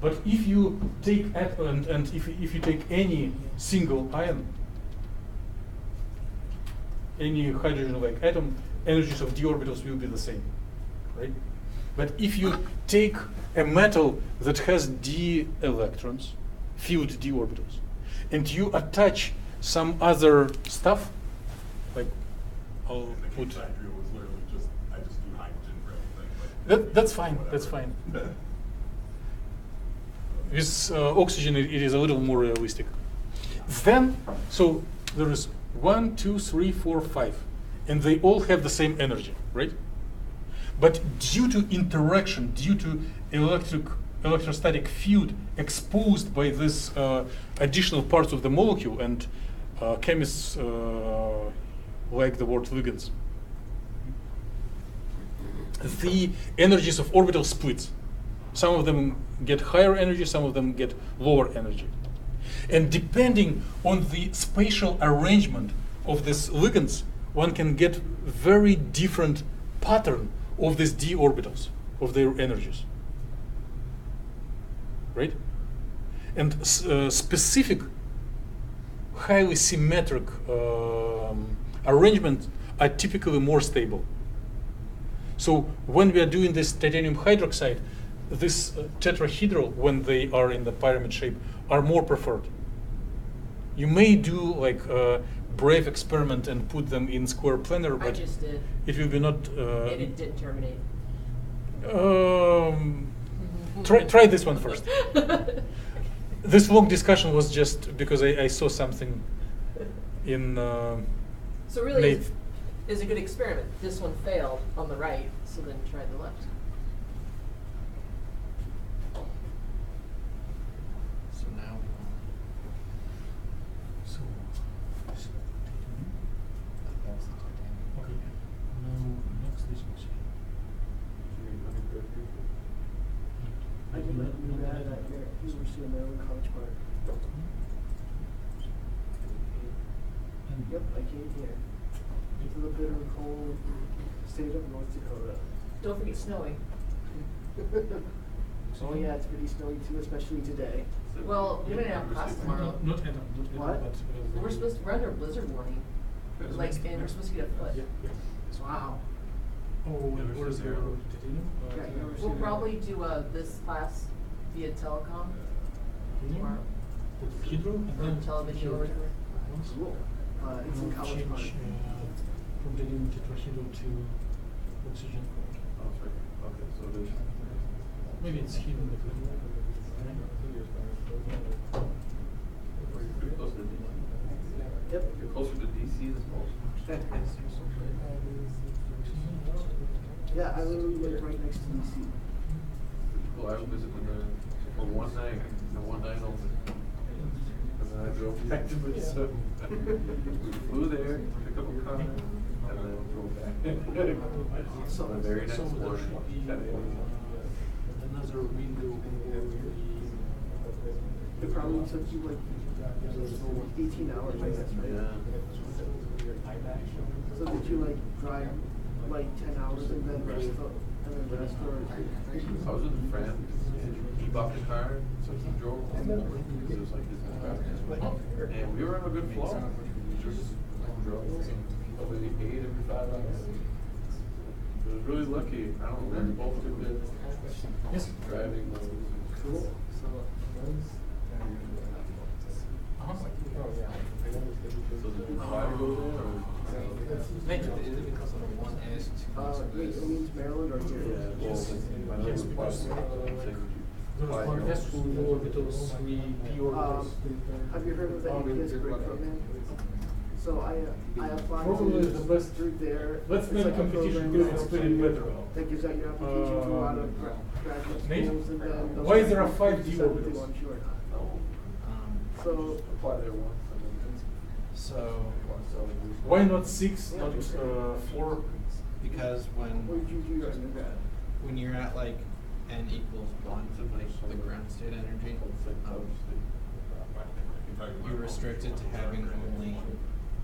Speaker 2: But if you take and if you take any single ion, any hydrogen-like atom, energies of d orbitals will be the same, right? But if you take a metal that has d electrons, filled d orbitals, and you attach some other stuff, like I'll
Speaker 8: And the
Speaker 2: put.
Speaker 8: case I drew was literally just, I just do hydrogen for everything. But
Speaker 2: That's fine.
Speaker 8: whatever.
Speaker 2: That's fine. With oxygen, it is a little more realistic. Then, so there is 1, 2, 3, 4, 5, and they all have the same energy, right? But due to interaction, due to electrostatic field exposed by this additional parts of the molecule, and chemists like the word ligands, the energies of orbital splits. Some of them get higher energy, some of them get lower energy. And depending on the spatial arrangement of these ligands, one can get very different pattern of these d orbitals, of their energies. Right? And specific, highly symmetric arrangements are typically more stable. So when we are doing this titanium hydroxide, this tetrahedral, when they are in the pyramid shape, are more preferred. You may do like a brave experiment and put them in square planar,
Speaker 3: I
Speaker 2: but
Speaker 3: just did,
Speaker 2: it will be not.
Speaker 3: and it didn't terminate.
Speaker 2: Try this one first. This long discussion was just because I saw something in.
Speaker 3: So really,
Speaker 2: Nate.
Speaker 3: is a good experiment. This one failed on the right, so then try the left.
Speaker 6: So now.
Speaker 2: So.
Speaker 6: That's the titanium.
Speaker 2: Okay. Now next this one.
Speaker 5: I can let you know that University of Maryland College Park. Yep, I came here. Into the bitter cold state of North Dakota.
Speaker 3: Don't forget snowing.
Speaker 5: Oh yeah, it's pretty snowy too, especially today.
Speaker 3: Well, we're gonna have class tomorrow.
Speaker 2: Not Adam, not Adam,
Speaker 5: What?
Speaker 2: but.
Speaker 3: We're supposed to, we're under a blizzard warning. Like, and we're supposed to get a foot.
Speaker 2: Yeah, yeah.
Speaker 5: Wow.
Speaker 2: Oh, and where is your titanium?
Speaker 5: Yeah, University
Speaker 3: We'll
Speaker 5: of
Speaker 3: probably do this class via telecom tomorrow.
Speaker 2: Hydro and
Speaker 3: Or
Speaker 2: then
Speaker 3: television
Speaker 2: here.
Speaker 3: or whatever.
Speaker 5: Cool. It's in College Park.
Speaker 2: Change from titanium tetrahedral to oxygen.
Speaker 4: Oh, sorry. Okay, so there's.
Speaker 2: Maybe it's hidden.
Speaker 4: You're pretty close to DC.
Speaker 5: Yep.
Speaker 4: You're closer to DC than most.
Speaker 5: Yeah, I literally live right next to DC.
Speaker 4: Well, I visited for one night, and one night only. And then I drove back to Minnesota. We flew there, picked up a car, and then drove back. So the very next
Speaker 2: So there
Speaker 4: morning,
Speaker 2: should be
Speaker 4: 10 a.m.
Speaker 2: another window over the.
Speaker 5: It probably took you like 18 hours, I guess, right?
Speaker 4: Yeah.
Speaker 5: So did you like drive like 10 hours and then rest or?
Speaker 4: I was with a friend, and he bought the car, so he drove home, because it was like his car. And we were on a good flow. We just drove maybe 8 every 5 hours. It was really lucky. I don't know, we both did good.
Speaker 2: Yes.
Speaker 4: Driving.
Speaker 5: Cool.
Speaker 4: So did you fly to go there, or?
Speaker 6: Is it because of the 1S, 2S?
Speaker 5: Wait, it means Maryland or here?
Speaker 4: Yeah, well, my
Speaker 2: Yes,
Speaker 4: other
Speaker 2: because,
Speaker 4: question, I'm saying,
Speaker 2: There
Speaker 4: fly
Speaker 2: is one
Speaker 4: here.
Speaker 2: S for orbitals, 3 P orbitals.
Speaker 5: Have you heard of the APS break program? So I applied
Speaker 2: Probably the best
Speaker 5: through there.
Speaker 2: Let's
Speaker 5: It's
Speaker 2: make
Speaker 5: like a
Speaker 2: competition
Speaker 5: program
Speaker 2: because
Speaker 5: that
Speaker 2: it's pretty better.
Speaker 5: that gives out your application to a lot of graduate
Speaker 2: Nate,
Speaker 5: schools and then. those
Speaker 2: why is there a
Speaker 5: schools
Speaker 2: 5D
Speaker 5: decide what they
Speaker 2: orbitals?
Speaker 5: want you or not.
Speaker 4: No,
Speaker 5: So,
Speaker 4: apply there once, and then.
Speaker 6: So,
Speaker 2: Why not 6, not 4?
Speaker 6: because
Speaker 5: where did you do your undergrad?
Speaker 6: when you're at like n equals 1, like the ground state energy, you're restricted to having only.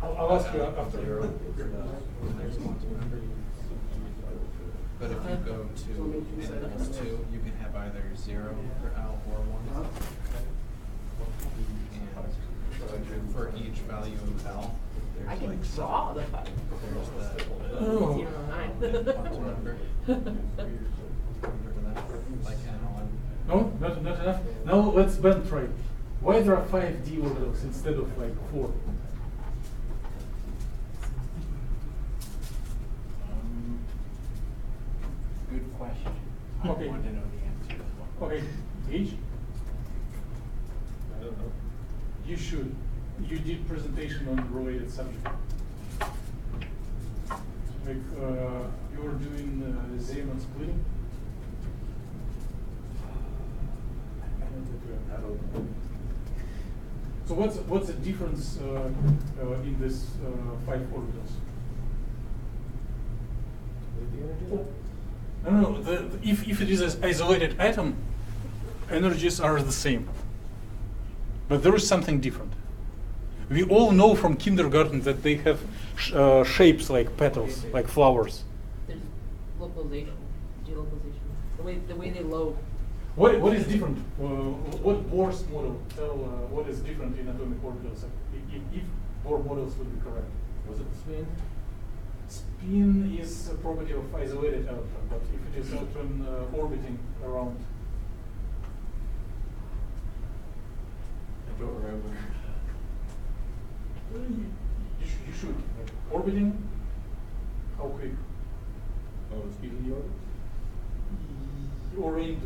Speaker 2: I'll ask you after.
Speaker 6: There's one to remember. But if you go to n equals 2, you can have either 0 for L or 1. And for each value of L, there's
Speaker 3: I can
Speaker 6: like
Speaker 3: draw the five.
Speaker 6: There's the.
Speaker 2: Oh.
Speaker 3: 0 and 9.
Speaker 6: Remember? Remember that? Like N1.
Speaker 2: No, not enough. Now let's Ben try. Why there are 5D orbitals instead of like 4?
Speaker 6: Good question.
Speaker 2: Okay.
Speaker 6: I want to know the answer as well.
Speaker 2: Okay, H?
Speaker 4: I don't know.
Speaker 2: You should. You did presentation on related subject. Like you were doing Zeeman splitting.
Speaker 4: I don't know.
Speaker 2: So what's the difference in this 5 orbitals? No. If it is an isolated atom, energies are the same. But there is something different. We all know from kindergarten that they have shapes like petals, like flowers.
Speaker 3: There's localization, delocalization. The way they load.
Speaker 2: What is different? What Bohr's model tell what is different in atomic orbitals? If Bohr models would be correct.
Speaker 1: Was it the spin?
Speaker 2: Spin is a property of isolated electron, but if it is electron orbiting around.
Speaker 4: I don't remember.
Speaker 2: You should orbiting. How quick?
Speaker 7: Speed in the orbit?
Speaker 2: Or in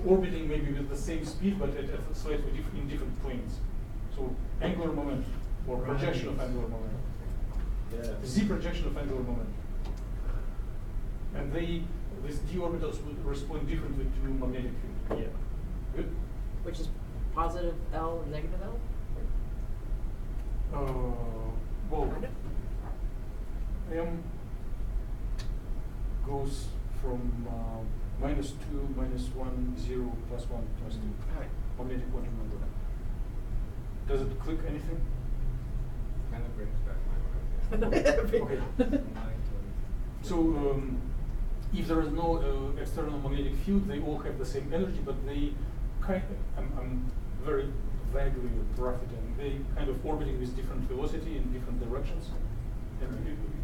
Speaker 2: orbiting maybe with the same speed, but at slightly in different planes. So angular momentum or projection of angular momentum.
Speaker 7: Yeah.
Speaker 2: Z projection of angular momentum. And these d orbitals would respond differently to magnetic field.
Speaker 7: Yeah.
Speaker 2: Good.
Speaker 3: Which is positive L and negative L?
Speaker 2: Well,
Speaker 3: Kind of?
Speaker 2: M goes from -2, -1, 0, +1, +2.
Speaker 3: Alright.
Speaker 2: Magnetic quantum number. Does it click anything?
Speaker 7: Kind of brings back my
Speaker 2: Okay. So if there is no external magnetic field, they all have the same energy, but they I'm very vaguely profiting. They kind of orbiting with different velocity in different directions. And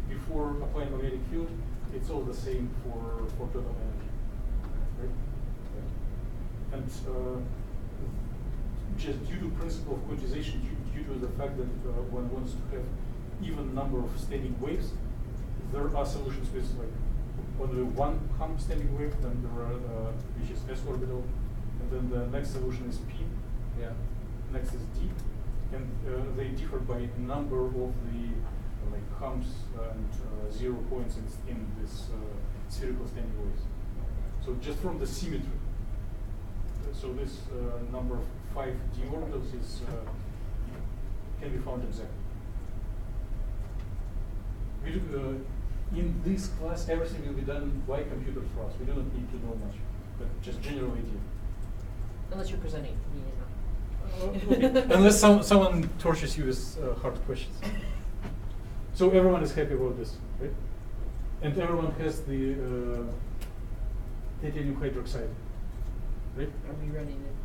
Speaker 2: before applying magnetic field, it's all the same for total energy. Right? And just due to principle of quantization, due to the fact that one wants to have even number of standing waves, there are solutions with like only one hump standing wave, then there are which is s orbital, and then the next solution is p.
Speaker 7: Yeah.
Speaker 2: Next is d, and they differ by number of the like humps and 0 points in this spherical standing waves. So just from the symmetry. So this number of 5 d orbitals is can be found exactly. We do, in this class, everything will be done by computer for us. We do not need to know much, but just general idea.
Speaker 3: Unless you're presenting me,
Speaker 2: Okay. Unless someone tortures you with hard questions. So everyone is happy about this, right? And everyone has the titanium hydroxide, right?
Speaker 3: Are we running it?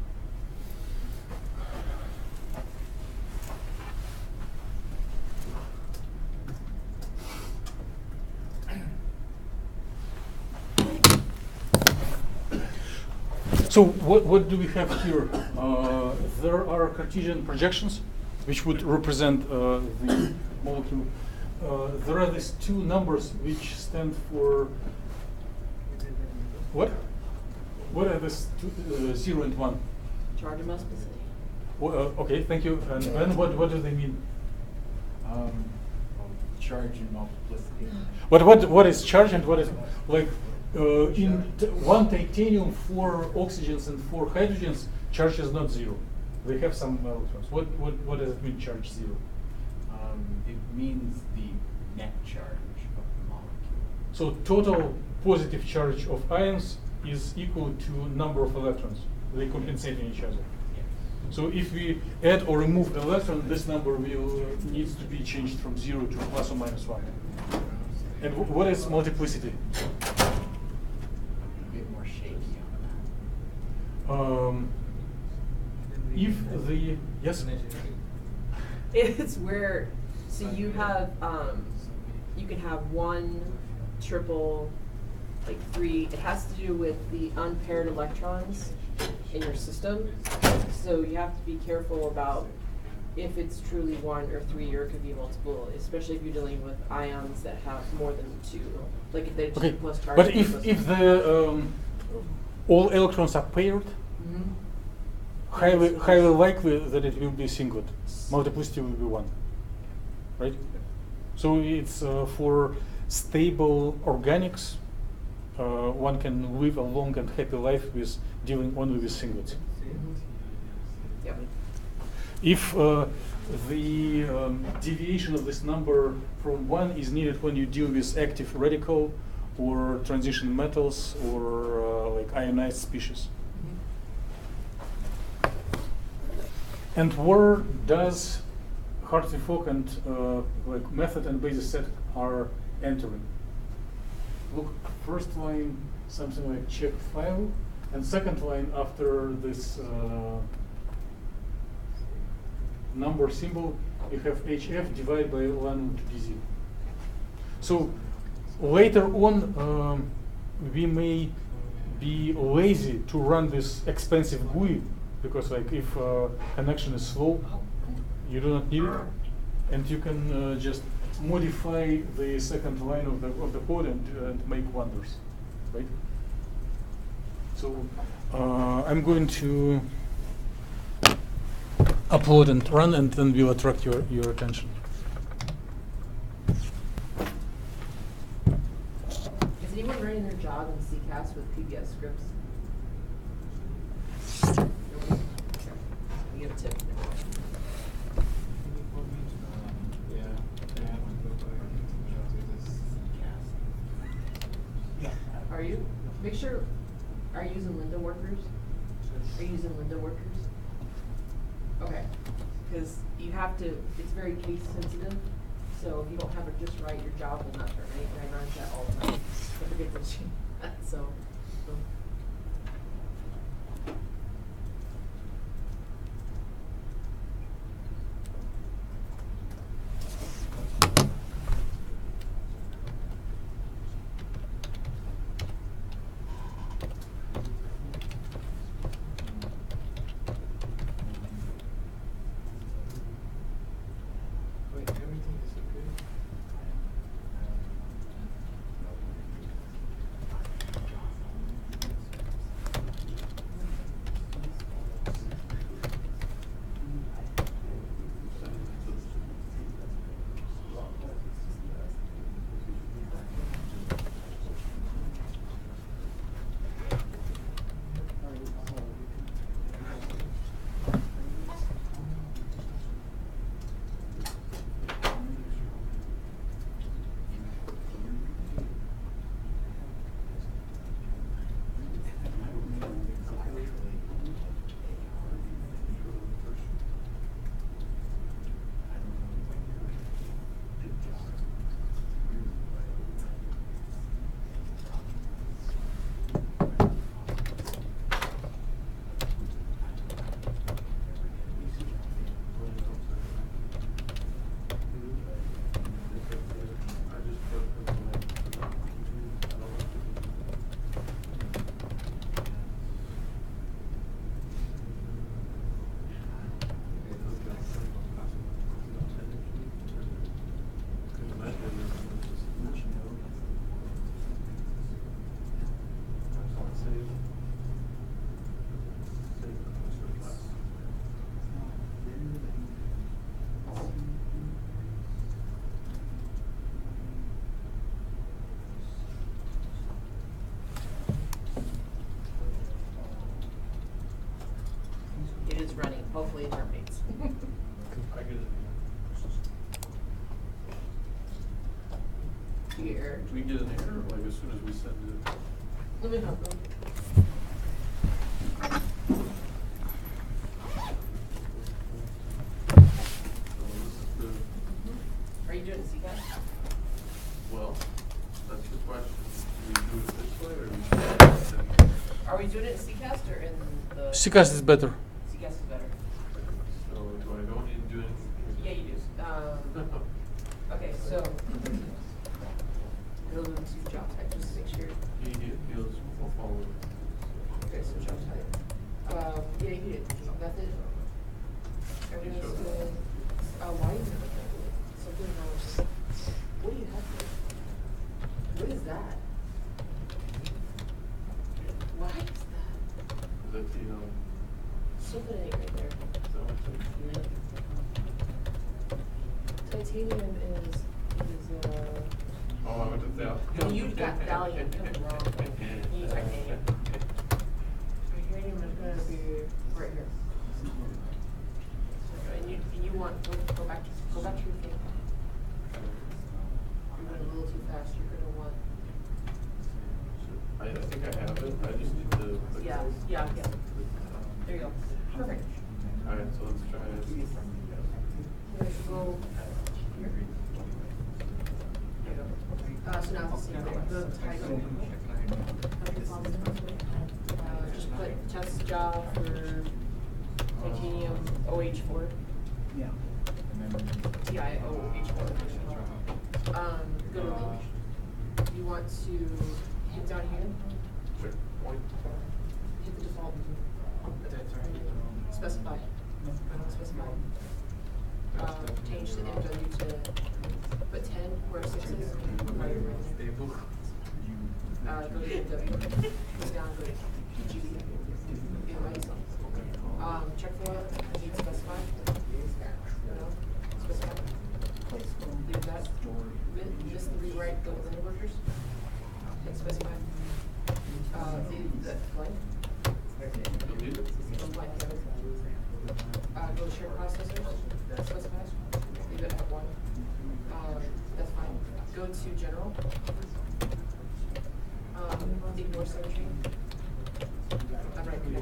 Speaker 2: So what do we have here? There are Cartesian projections, which would represent the molecule. There are these two numbers which stand for what? What are these two, 0 and 1?
Speaker 3: Charge and multiplicity.
Speaker 2: Okay, thank you. And then what do they mean?
Speaker 6: Charge and multiplicity.
Speaker 2: What is charge and what is like in one titanium, 4 oxygens and 4 hydrogens, charge is not 0. They have some electrons. What does it mean, charge 0?
Speaker 6: It means the net charge of the molecule.
Speaker 2: So total positive charge of ions is equal to number of electrons. They compensate in each other.
Speaker 6: Yes.
Speaker 2: So if we add or remove electron, this number will needs to be changed from 0 to plus or minus 1. And what is multiplicity?
Speaker 6: A bit more shaky on that.
Speaker 2: If the yes.
Speaker 3: It's where, so you have, you can have 1, triple, like 3. It has to do with the unpaired electrons in your system. So you have to be careful about if it's truly 1 or 3, or it could be multiple, especially if you're dealing with ions that have more than 2. Like if they're 2
Speaker 2: Okay,
Speaker 3: plus charge.
Speaker 2: but
Speaker 3: 2
Speaker 2: if
Speaker 3: plus
Speaker 2: the all electrons are paired,
Speaker 3: Mhm.
Speaker 2: highly likely that it will be singlet. Multiplicity will be 1, right? So it's for stable organics. One can live a long and happy life with dealing only with singlets.
Speaker 3: Yep.
Speaker 2: If the deviation of this number from 1 is needed when you deal with active radical or transition metals or like ionized species. And where does Hartree-Fock and like method and basis set are entering? Look, first line something like check file, and second line after this number symbol, you have HF divided by ln to dz. So later on, we may be lazy to run this expensive GUI because, like, if connection is slow, you do not need it, and you can just modify the second line of the code and make wonders, right? So I'm going to upload and run, and then we'll attract your attention.
Speaker 3: Is anyone running their job in CCAS with PBS scripts? Nobody? Okay. You get a tip. Are you? Make sure, are you using Linda workers? Are you using Linda workers? Okay, because you have to, it's very case sensitive, so if you don't have it just right, your job will not terminate, and I run that all the time. I forget to change that, so.
Speaker 6: Wait, everything is okay?
Speaker 3: It is running, hopefully it terminates.
Speaker 4: I get it.
Speaker 3: Do you get error?
Speaker 4: Do we get an error, like, as soon as we send it?
Speaker 3: Let me help them.
Speaker 4: So this is the,
Speaker 3: Are you doing CCAS?
Speaker 4: well, that's the question. Do we do it this way, or do we do it this way?
Speaker 3: Are we doing it in CCAS or in the?
Speaker 2: CCAS is better.
Speaker 3: CCAS is better.
Speaker 4: So do I go need to do anything?
Speaker 3: Yeah, you do. Okay, so. Go to job type, just to make sure.
Speaker 4: He'll follow it.
Speaker 3: Okay, so job type. Yeah, you did. Method. Everything's
Speaker 4: showed
Speaker 3: good. Why is it something else? What do you have here? What is that? Why is that?
Speaker 4: Is that
Speaker 3: Something ain't right there. Titanium is
Speaker 4: oh, I went to Thal.
Speaker 3: you got Thallium, that's wrong. You use titanium. Titanium is gonna be right here. And you want, go back to your thing. You're going a little too fast, you're gonna want.
Speaker 4: I think I have it, I just need to.
Speaker 3: Yeah. There you go. Perfect.
Speaker 4: Alright, so let's try it.
Speaker 3: Let's go here. There you go. So now it's the same thing. The title. Just put test job for titanium OH4.
Speaker 7: Yeah.
Speaker 3: TiOH4. Go to link. You want to hit down here.
Speaker 4: Sure. Point.
Speaker 3: Hit the default.
Speaker 6: That's right.
Speaker 3: Specify. Specify. change the MW to put 10 where 6 is. Go to MW, go down, go to PGB. Check for need specified. No, specified. Leave that. Miss the rewrite, go with any workers. Hit specified. Leave that blank.
Speaker 4: Delete it.
Speaker 3: Go blank. Go to share processors. Specified. Leave it at 1. That's fine. Go to general. Ignore symmetry. I'm right here.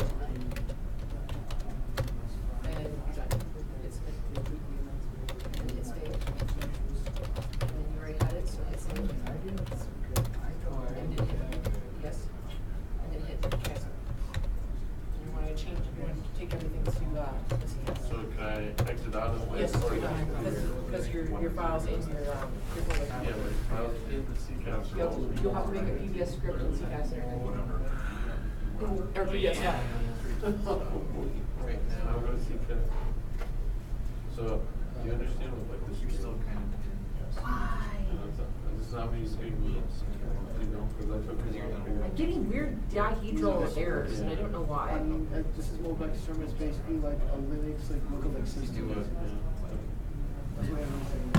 Speaker 3: And you're done. It's and hit save. And then you already had it, so hit save. And then hit yes. And then hit cancel. And you want to change, you want to take everything to
Speaker 4: So can I exit out of the
Speaker 3: yes,
Speaker 4: or-
Speaker 3: because your files in your folder.
Speaker 4: Yeah, but files in the CCAS.
Speaker 3: You'll have to make a PBS script in CCAS. Or PBS, yeah.
Speaker 6: Right
Speaker 4: Now
Speaker 6: now,
Speaker 4: we're gonna CCAS. So, do you understand what like this?
Speaker 6: you're still kind of in.
Speaker 4: This is how many screen meetings, you know, because I took it.
Speaker 3: I'm getting weird dihedral errors, and I don't know why.
Speaker 5: I mean, this is more like term is basically like a Linux, like lookalike system.
Speaker 6: do
Speaker 5: That's what I'm saying.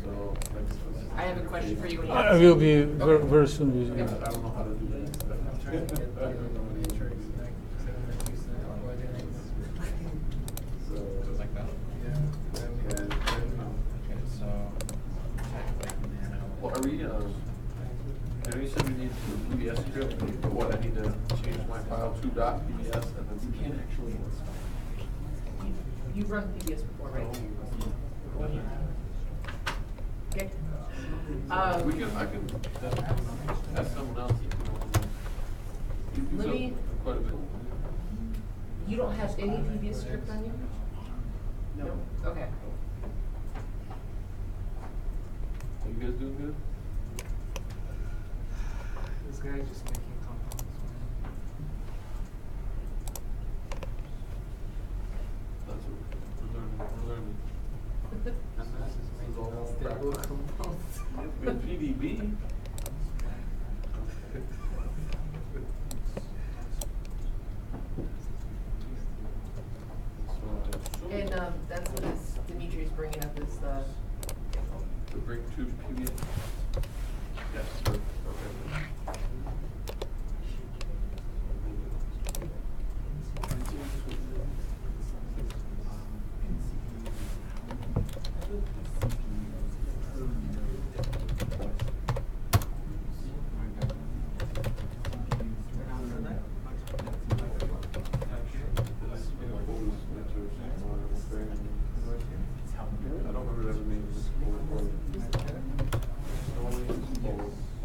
Speaker 4: So, like,
Speaker 3: I have a question for you. When you
Speaker 2: I will be very soon with
Speaker 4: I
Speaker 2: you.
Speaker 4: don't know how to do that. So,
Speaker 6: Like that?
Speaker 4: and,
Speaker 6: Okay, so, type like nano.
Speaker 4: well, are we, I know you said we need the PBS script, but what, I need to change my file to .pbs and then.
Speaker 6: You can't actually.
Speaker 3: You've run PBS before, right? Okay.
Speaker 4: We can, I can ask someone else. You
Speaker 3: Let me-
Speaker 4: quite a bit.
Speaker 3: You don't have any PBS script on you?
Speaker 5: No.
Speaker 3: Okay.
Speaker 4: Are you guys doing good?
Speaker 7: This guy is just making compounds.
Speaker 4: That's what we're learning. This is all
Speaker 7: Stable
Speaker 4: practice.
Speaker 7: compounds.
Speaker 4: With PDB.
Speaker 3: And that's what this Dimitri's bringing up is the.
Speaker 4: To bring two PBS. Yes, sir. Okay. I don't remember ever being this cool before.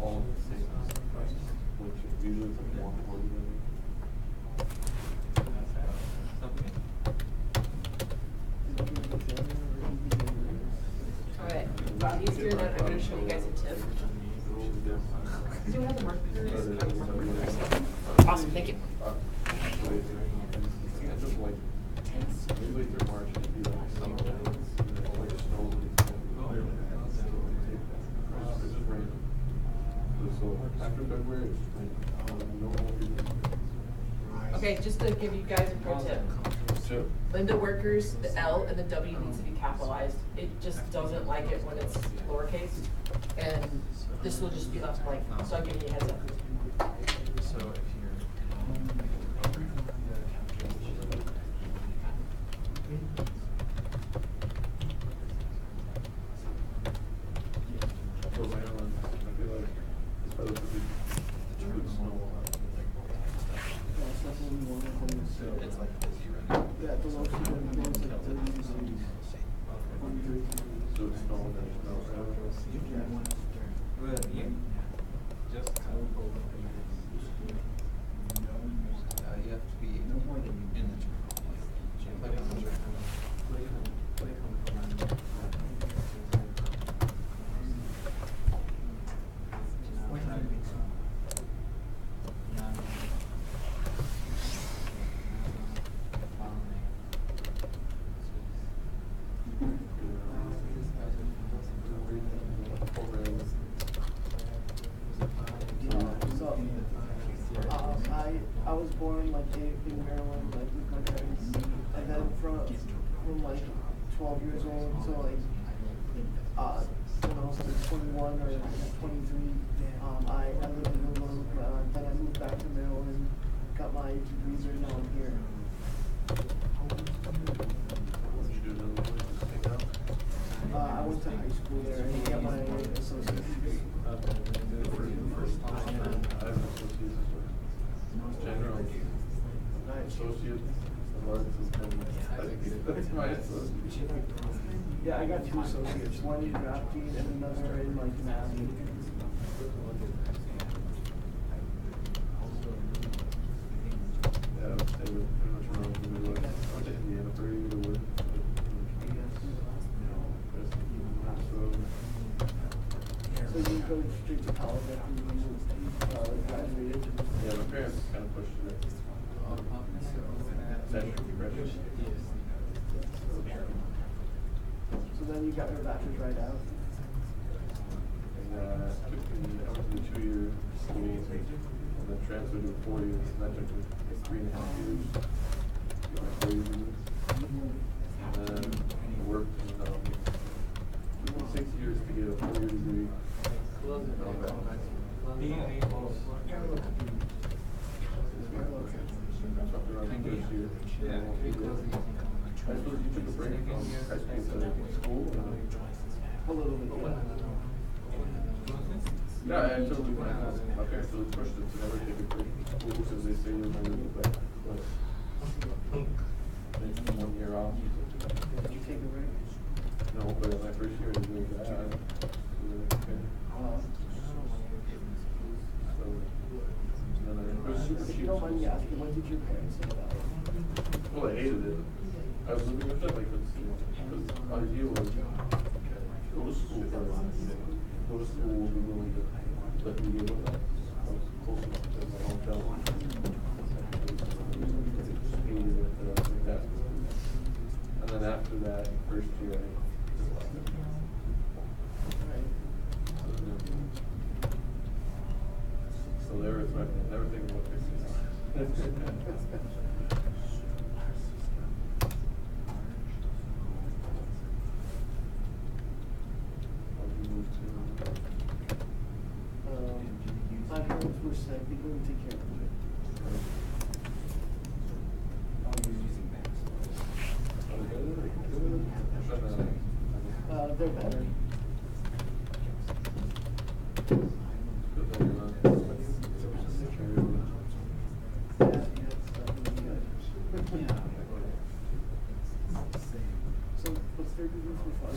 Speaker 4: All of the same, which usually is like 140.
Speaker 3: Alright, while he's doing that, I'm gonna show you guys a tip. Do you have the markers? Awesome, thank you.
Speaker 4: After February, no more people.
Speaker 3: Okay, just to give you guys a pro tip.
Speaker 4: So,
Speaker 3: Linda workers, the L and the W needs to be capitalized. It just doesn't like it when it's lowercase. And this will just be left blank, so I'm giving you a heads up.
Speaker 6: So if you're.
Speaker 4: for my own, I feel like it's relatively good snow.
Speaker 5: That's definitely one of them.
Speaker 6: It's like this, you run.
Speaker 5: Yeah, the low speed one is like the
Speaker 4: So it's snow and then snow.
Speaker 7: Well, you just
Speaker 6: You have to be in the journal. Click on the journal.
Speaker 5: years old, so like, when I was like 21 or 23, I lived in Illinois, then I moved back to Maryland, got my degrees right now I'm here.
Speaker 4: What did you do in Illinois? Just hang out?
Speaker 5: I went to high school there and got my associate's degree.
Speaker 4: I have an associate's degree. General. Associate. That's my associate.
Speaker 5: Yeah, I got 2 associates, one in drafting and another in like math.
Speaker 4: Yeah, they were pretty much around the middle. I went to Indiana for a year to work.
Speaker 5: So you go straight to college after you graduated?
Speaker 4: Yeah, my parents kind of pushed it. Essentially, graduated.
Speaker 5: So then you got your bachelor's right out?
Speaker 4: And took me, I went to the 2-year school and then transferred to 4 years, and that took me like 3.5 years. Got my 4 years. And then I worked and took me 6 years to get a 4-year degree. And all that. Something around the first year. I suppose you took a break from high school to school?
Speaker 5: A little bit,
Speaker 4: Yeah, I totally fine. My parents really pushed it to never take a break from school because they say you'll never go back. But maybe 1 year off.
Speaker 5: Did you take a break?
Speaker 4: No, but in my first year it was really bad. Okay. So, then it was super
Speaker 5: If
Speaker 4: cheap.
Speaker 5: you don't mind me asking, what did your parents say about it?
Speaker 4: Well, I hated it. I was living with them like this, because our deal was go to school first. Go to school, we'll be willing to let me live with them. I was close enough to my hometown. Hated it, like that. And then after that, first year, I just left it. So there was my, never thinking about fixing it.
Speaker 5: My parents were sick, they couldn't take care of me. They're better. So what's their degree for fun?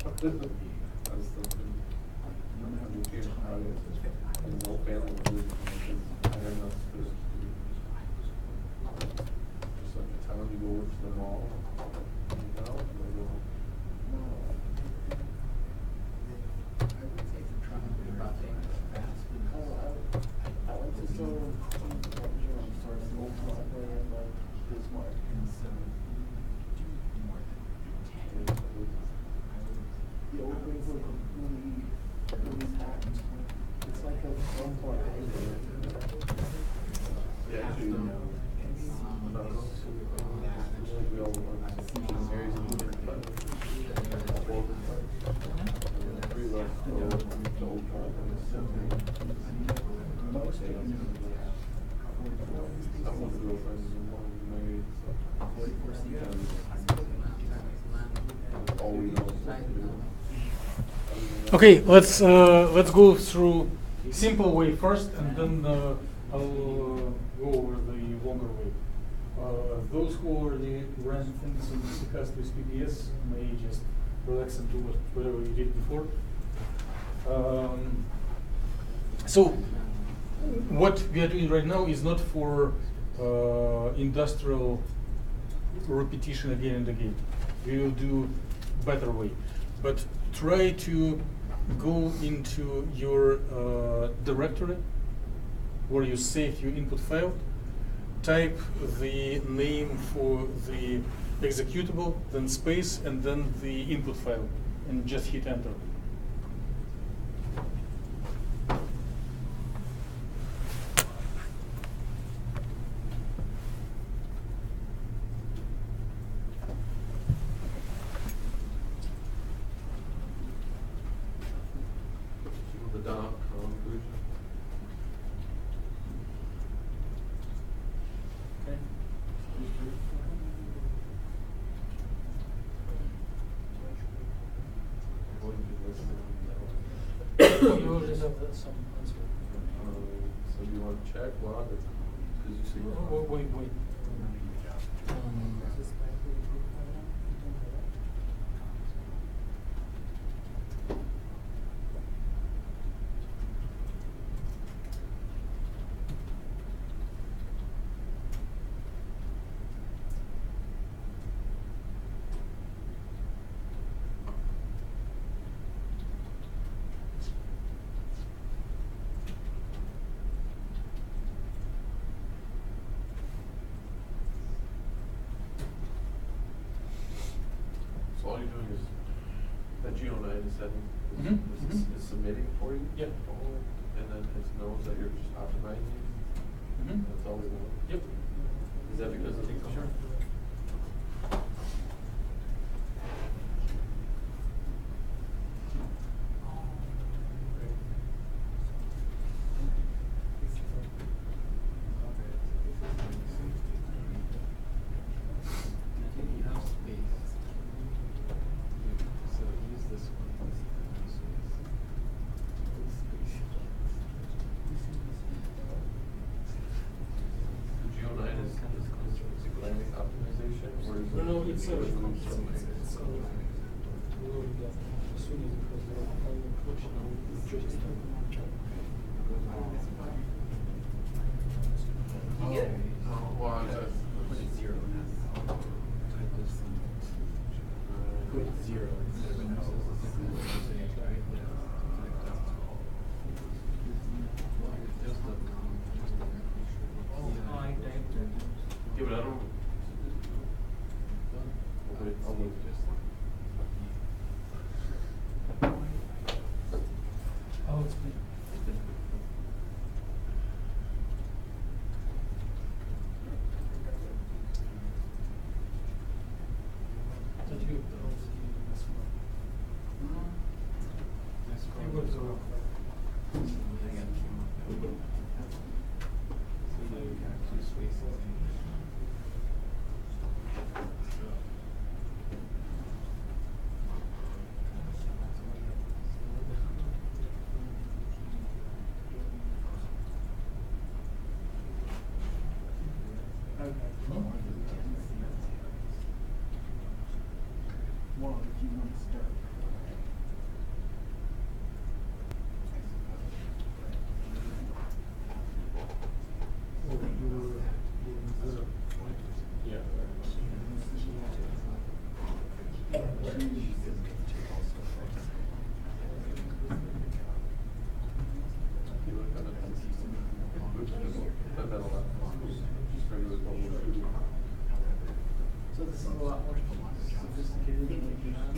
Speaker 4: I was thinking, I'm looking at how it no family members, I had enough space to do. Just like a time to go to the mall, you know, and I go,
Speaker 5: I went to some Jerome stores in Old Broadway and like Bismarck. The old wings look really packed. It's like a one part.
Speaker 4: yeah, actually, we all went to Mary's and we did, but both, three of us go to Old Broadway. Some of the girlfriends and one was married, so. All we know is what to do.
Speaker 2: Okay, let's go through simple way first, and then I'll go over the longer way. Those who already ran things on CCAST with PBS may just relax and do whatever you did before. So what we are doing right now is not for industrial repetition again and again. We will do better way, but try to go into your directory where you save your input file, type the name for the executable, then space, and then the input file, and just hit enter.
Speaker 1: some answer.
Speaker 4: So do you want to check? Well, because you see.
Speaker 2: Wait.
Speaker 4: So all you're doing is, that G09 is setting,
Speaker 2: Mhm,
Speaker 4: is submitting for you?
Speaker 2: Yeah.
Speaker 4: And then it knows that you're just optimizing?
Speaker 2: Mhm.
Speaker 4: That's all we want?
Speaker 2: Yep.
Speaker 4: Is that because of the?
Speaker 2: Sure.
Speaker 6: So use this one.
Speaker 4: The G09 is a glaring optimization, or is it?
Speaker 1: No, it's a-
Speaker 4: loading something?
Speaker 3: You get it?
Speaker 4: Well, I was
Speaker 6: Put it 0 now. Type this in. Put 0 instead of no. Just the.
Speaker 7: Oh, I typed it.
Speaker 4: Yeah, but I don't. Wait, I'll look.
Speaker 1: Oh, it's been. Did you? You would go.
Speaker 6: I got two. So you got 2 spaces in each.
Speaker 5: Well, if you want to start.
Speaker 4: Yeah. You look at it, I've done a lot. Just regular bubble shooting.
Speaker 5: So this is a lot more sophisticated than what you have.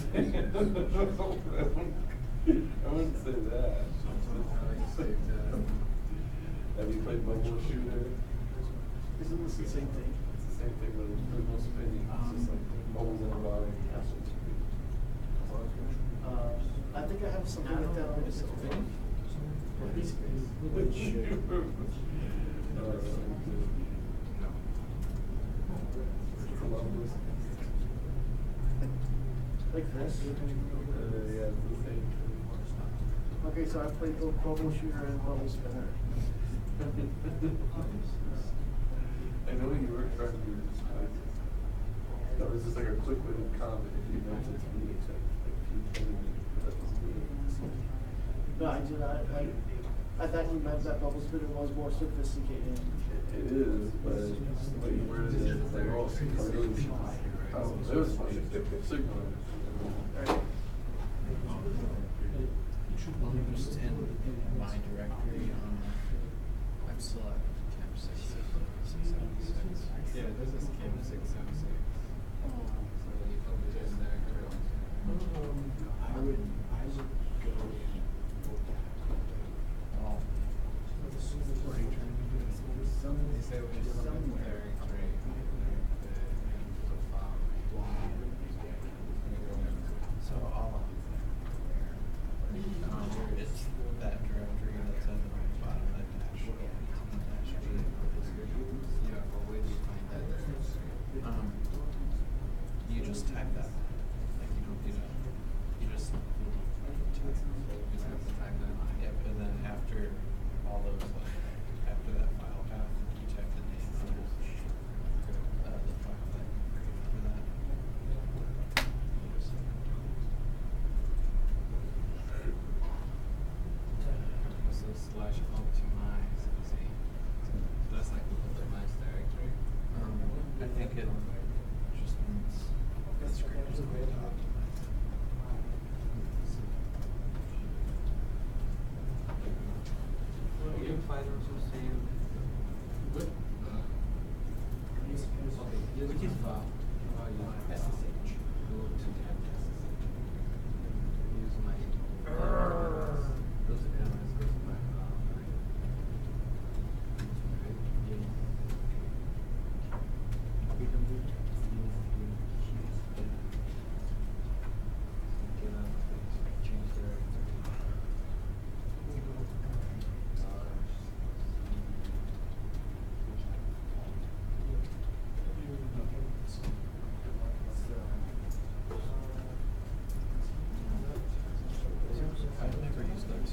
Speaker 4: I wouldn't say that. Have you played bubble shooter?
Speaker 5: Isn't this the same thing?
Speaker 4: It's the same thing, but there's no spinning. It's just like bubbles in the bottom.
Speaker 5: I think I have something like that on this thing. Like this?
Speaker 4: Yeah, it's the same.
Speaker 5: Okay, so I played both bubble shooter and bubble spinner.
Speaker 4: I know you were trying to, like, that was just like a quick-witted comment if you meant it to be, like, if you told me, but that doesn't mean it.
Speaker 5: No, I did not. I thought you meant that bubble spinner was more sophisticated.
Speaker 4: It is, but just the way you worded it, it's like, oh, it was funny. Signal.
Speaker 5: Alright.
Speaker 6: Just in my directory, I'm still at CHEM676. Yeah, this is CHEM676. So you put it in there.
Speaker 7: I would go in. Oh. What are you trying to do?
Speaker 6: They say we should run the directory, the file. So all of it's that directory that's in the bottom of dash -G. Yeah, well, where do you find that directory? You just type that. Like you don't do that. You just think it just means the screen is way top.
Speaker 7: You find also same.
Speaker 1: Good.
Speaker 7: Which is far. SSH. Go to tab SSH. Use my. Those errors goes to my.
Speaker 6: I've never used those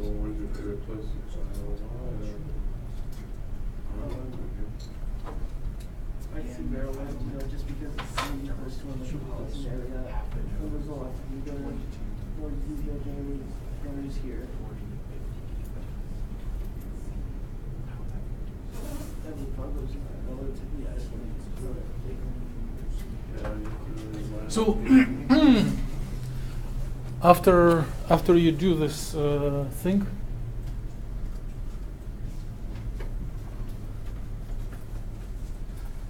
Speaker 4: So where's your favorite place?
Speaker 5: I see Maryland, you know, just because it's so close to a metropolitan area. The result, you go more usual areas here. That would probably be relatively isolated.
Speaker 2: So after you do this thing,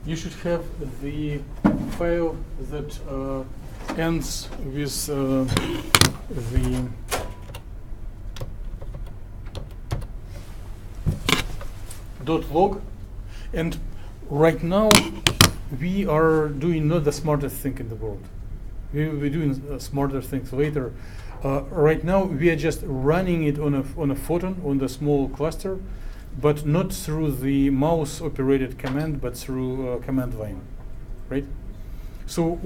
Speaker 2: you should have the file that ends with the .log, and right now we are doing not the smartest thing in the world. We will be doing smarter things later. Right now we are just running it on a photon on the small cluster, but not through the mouse operated command, but through command line, right? So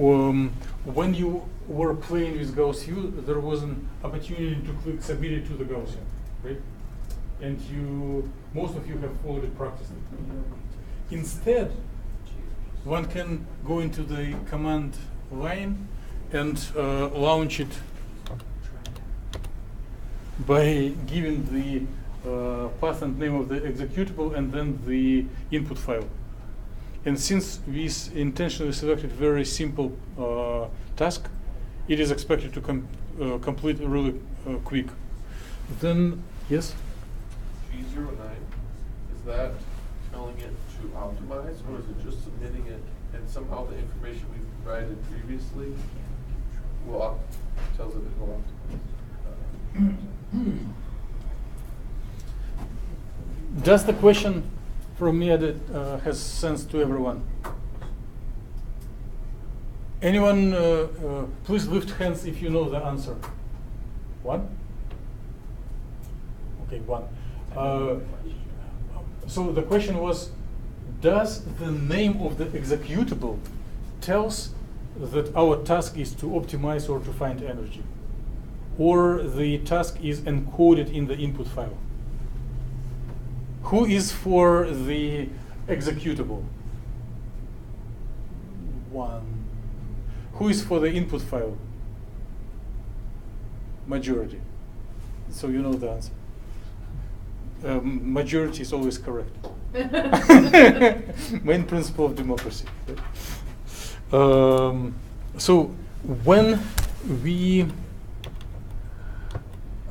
Speaker 2: when you were playing with Gauss U, there was an opportunity to click submit it to the Gaussian, right? And most of you have already practiced it. Instead, one can go into the command line and launch it by giving the path and name of the executable and then the input file. And since we intentionally selected very simple task, it is expected to complete really quick. Then, yes?
Speaker 4: G09, is that telling it to optimize, or is it just submitting it and somehow the information we provided previously tells it it will optimize?
Speaker 2: Does the question from me that has sense to everyone? Anyone, please lift hands if you know the answer. One? Okay, one. So the question was, does the name of the executable tells that our task is to optimize or to find energy? Or the task is encoded in the input file? Who is for the executable? One. Who is for the input file? Majority. So you know the answer. Majority is always correct. Main principle of democracy. So when we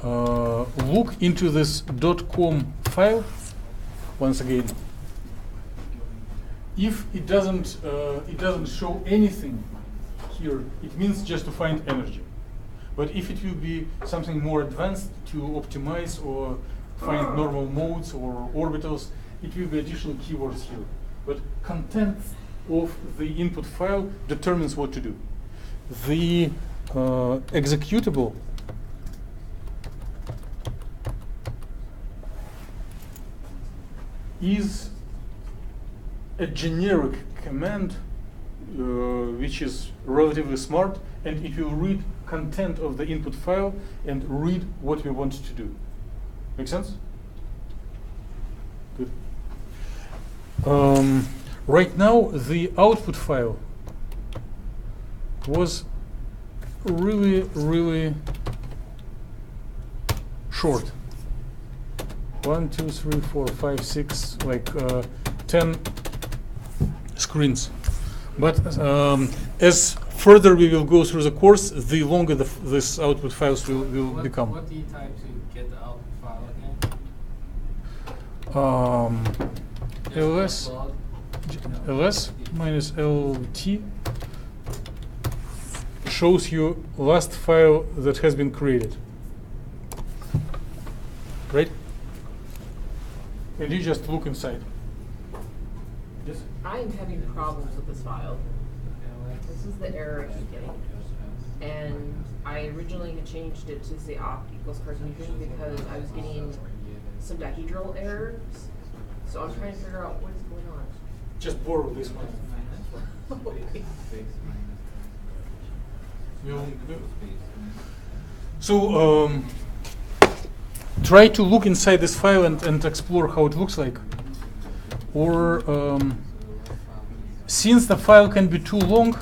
Speaker 2: look into this .com file once again. If it doesn't show anything here, it means just to find energy. But if it will be something more advanced to optimize or find normal modes or orbitals, it will be additional keywords here. But content of the input file determines what to do. The executable is a generic command which is relatively smart, and it will read content of the input file and read what we want to do. Make sense? Good. Right now, the output file was really short. 1, 2, 3, 4, 5, 6, like 10 screens. But as further we will go through the course, the longer this output files will become.
Speaker 7: What do you type to get the output file again?
Speaker 2: ls ls minus lt shows you last file that has been created, right? And you just look inside. Yes?
Speaker 3: I am having problems with this file. This is the error I keep getting. And I originally had changed it to say opt equals Cartesian because I was getting some dihedral errors. So I'm trying to figure out what is going on.
Speaker 2: Just borrow this one. So try to look inside this file and explore how it looks like. Or since the file can be too long,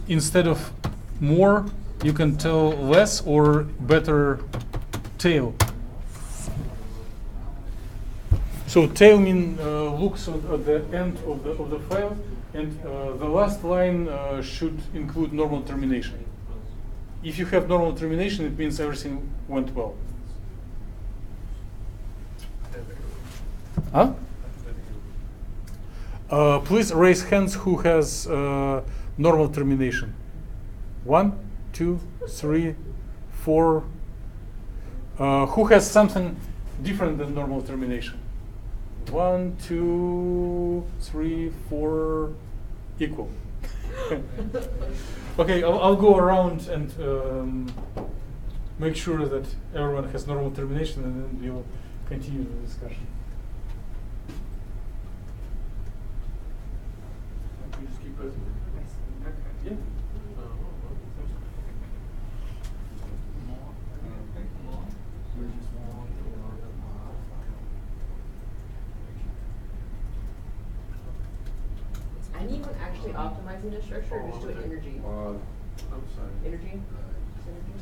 Speaker 2: instead of more, you can tell less or better tail. So tail means looks at the end of the file, and the last line should include normal termination. If you have normal termination, it means everything went well. Huh? Please raise hands who has normal termination. 1, 2, 3, 4. Who has something different than normal termination? 1, 2, 3, 4, equal. Okay, I'll go around and make sure that everyone has normal termination, and then we'll continue the discussion.
Speaker 4: You just keep pressing.
Speaker 3: Okay.
Speaker 4: Yeah.
Speaker 3: Is anyone actually optimizing this structure or just doing energy?
Speaker 4: I'm sorry.
Speaker 3: Energy? Just energy?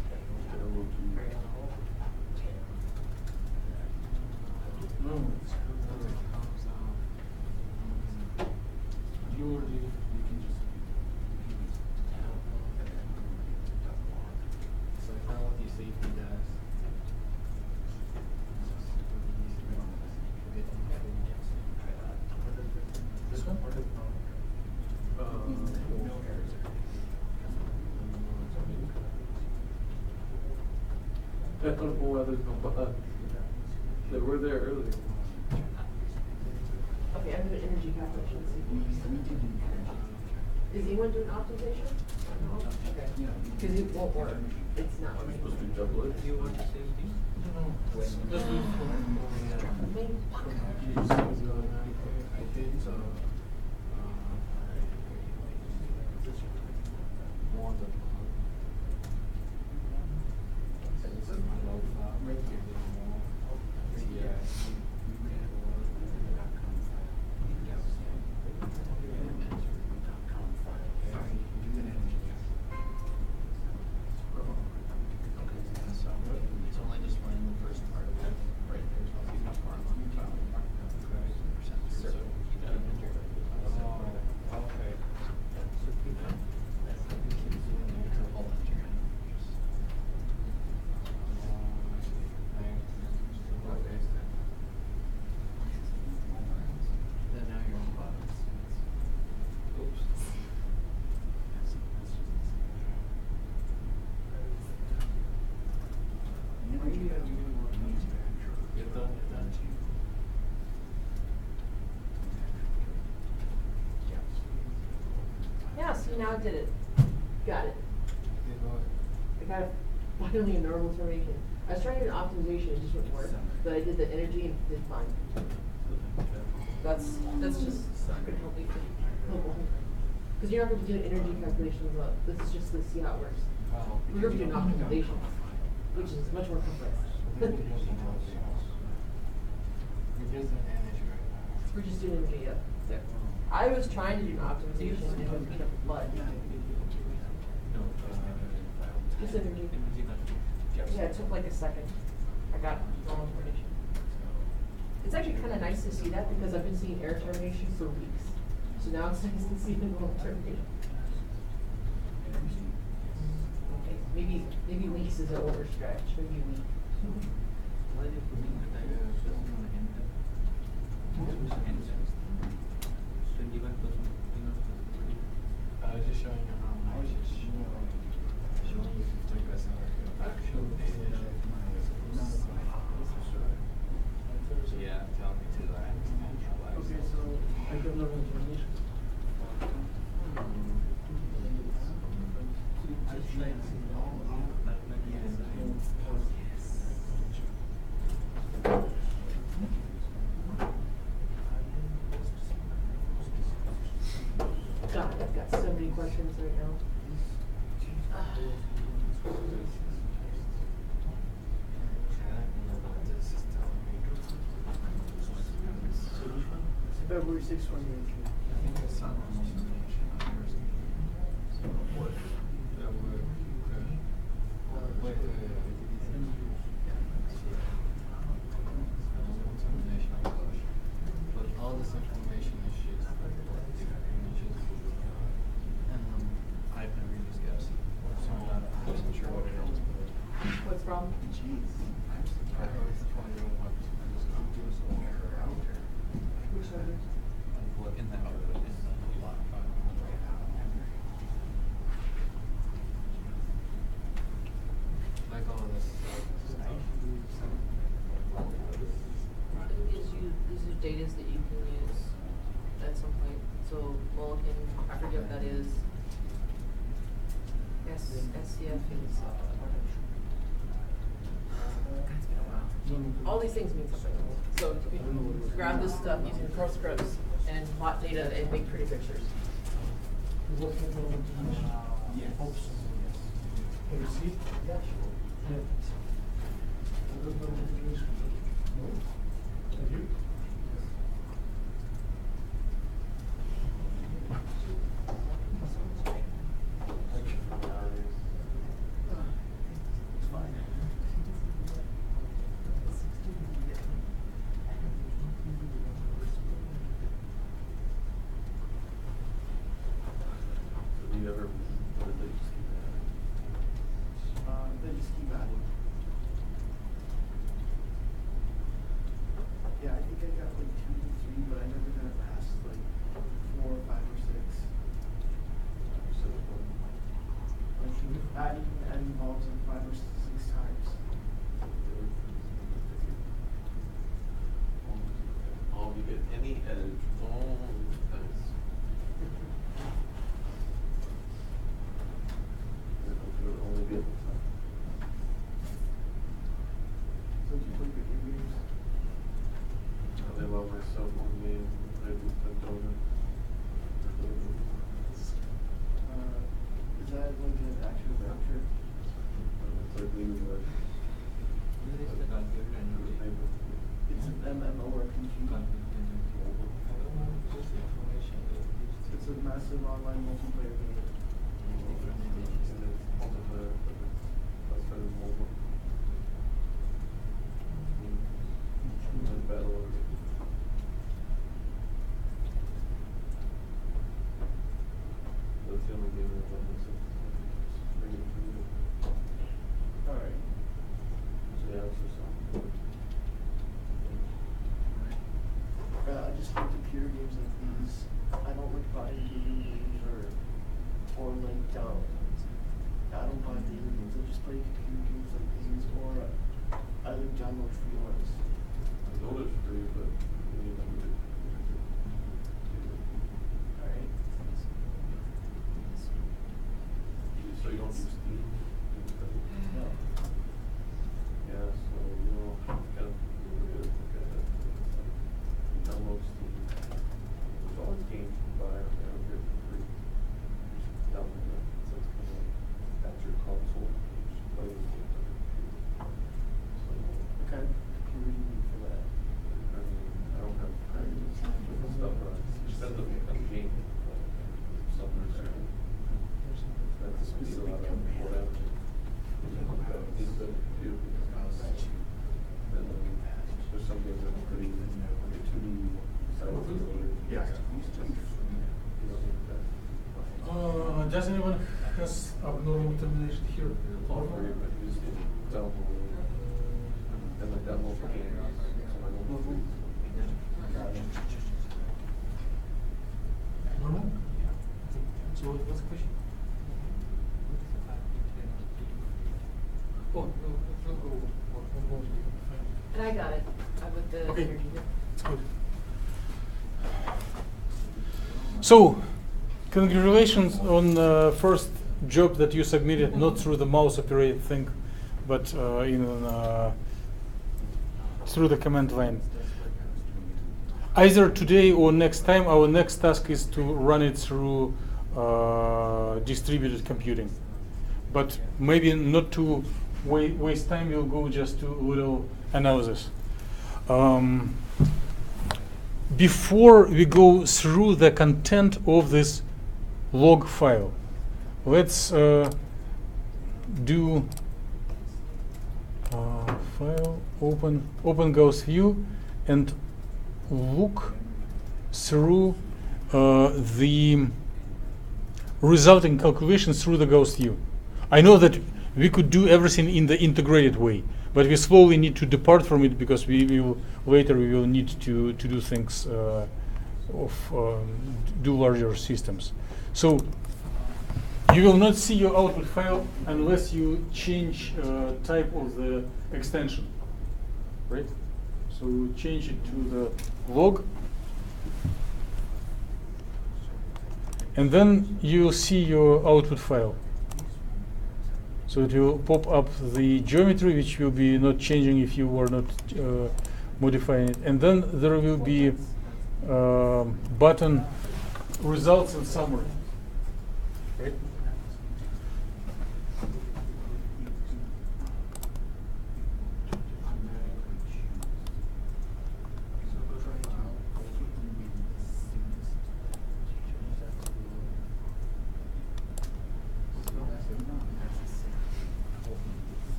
Speaker 2: This one?
Speaker 4: I don't know why there's no button. They were there earlier.
Speaker 3: Okay, I'm doing energy calculation. Is anyone doing optimization? No? Okay. Because it won't work. It's not
Speaker 4: I'm
Speaker 3: working.
Speaker 4: supposed to be double it.
Speaker 7: Do you want the same thing? I did more than it's only displaying the first part of it. Right there's no part on the file.
Speaker 3: now it did it. Got it.
Speaker 7: You know,
Speaker 3: I got it finally a normal termination. I was trying to do an optimization, it just wouldn't work. But I did the energy and it did fine. That's just not gonna help you. Because you're not going to do energy calculations. This is just to see how it works. We're going to do an optimization, which is much more complex.
Speaker 7: we're just an energy right now.
Speaker 3: We're just doing energy, yeah. Yeah. I was trying to do an optimization and it was peanut blood.
Speaker 7: No,
Speaker 3: Just energy. Yeah, it took like a second. I got normal termination. It's actually kind of nice to see that because I've been seeing error termination for weeks. So now it's nice to see the normal termination. Okay, maybe weeks is an overstretch. Maybe a week.
Speaker 7: Why are you putting the tiger just on the end? 21%. I was just showing you how much it's showing you 50%. Actual data. Yeah, tell me to that.
Speaker 5: Okay, so I give normal termination.
Speaker 3: God, I've got so many questions right now.
Speaker 5: February 6, 2018.
Speaker 7: But all this information issues, different images, I've never used gas, so I'm not 100% sure what it is.
Speaker 3: What's wrong?
Speaker 7: I was wondering what this computer is over router.
Speaker 3: Which one?
Speaker 7: What in the output is the lot like all of this stuff.
Speaker 3: It gives you, these are datas that you can use at some point. So Mulligan, I forget what that is. SCF is, all these things mean something. So you can grab this stuff using Pro scripts and plot data and make pretty pictures.
Speaker 4: Do you ever, or did they just keep that?
Speaker 5: They just keep adding. Yeah, I think I got like 2 to 3, but I never got past like 4 or 5 or 6. Like adding balls like 5 or 6 times.
Speaker 4: Oh, you get any edge, oh, nice. It would only be at the top.
Speaker 5: So did you play video games?
Speaker 4: I love myself one game, I do Pentona.
Speaker 5: Is that like an action adventure?
Speaker 4: It's like League of Legends.
Speaker 5: It's an MMORPG. It's a massive online multiplayer game.
Speaker 4: Multiplayer, but that's better than mobile. Battle of that's the only game I've done, so it's pretty good.
Speaker 5: Alright.
Speaker 4: So yeah, it's just
Speaker 5: I just like computer games like these. I don't like buying video games or like I don't buy video games. I just play computer games like these or I like download free ones.
Speaker 4: Those are free, but you need to do it.
Speaker 5: Alright.
Speaker 2: termination here.
Speaker 4: All three, but you just need to tell them. And like that whole game.
Speaker 2: Normal? So what's the question? Oh, no, go.
Speaker 3: And I got it, with the
Speaker 2: Okay.
Speaker 3: energy.
Speaker 2: It's good. So, congratulations on the first job that you submitted, not through the mouse operated thing, but through the command line. Either today or next time, our next task is to run it through distributed computing. But maybe not to waste time, we'll go just to a little analysis. Before we go through the content of this log file, let's do file, open Gauss view, and look through the resulting calculations through the Gauss view. I know that we could do everything in the integrated way, but we slowly need to depart from it because we will need to do things do larger systems. So you will not see your output file unless you change type of the extension, right? So change it to the log, and then you'll see your output file. So it will pop up the geometry, which will be not changing if you were not modifying it. And then there will be button results and summary. Right?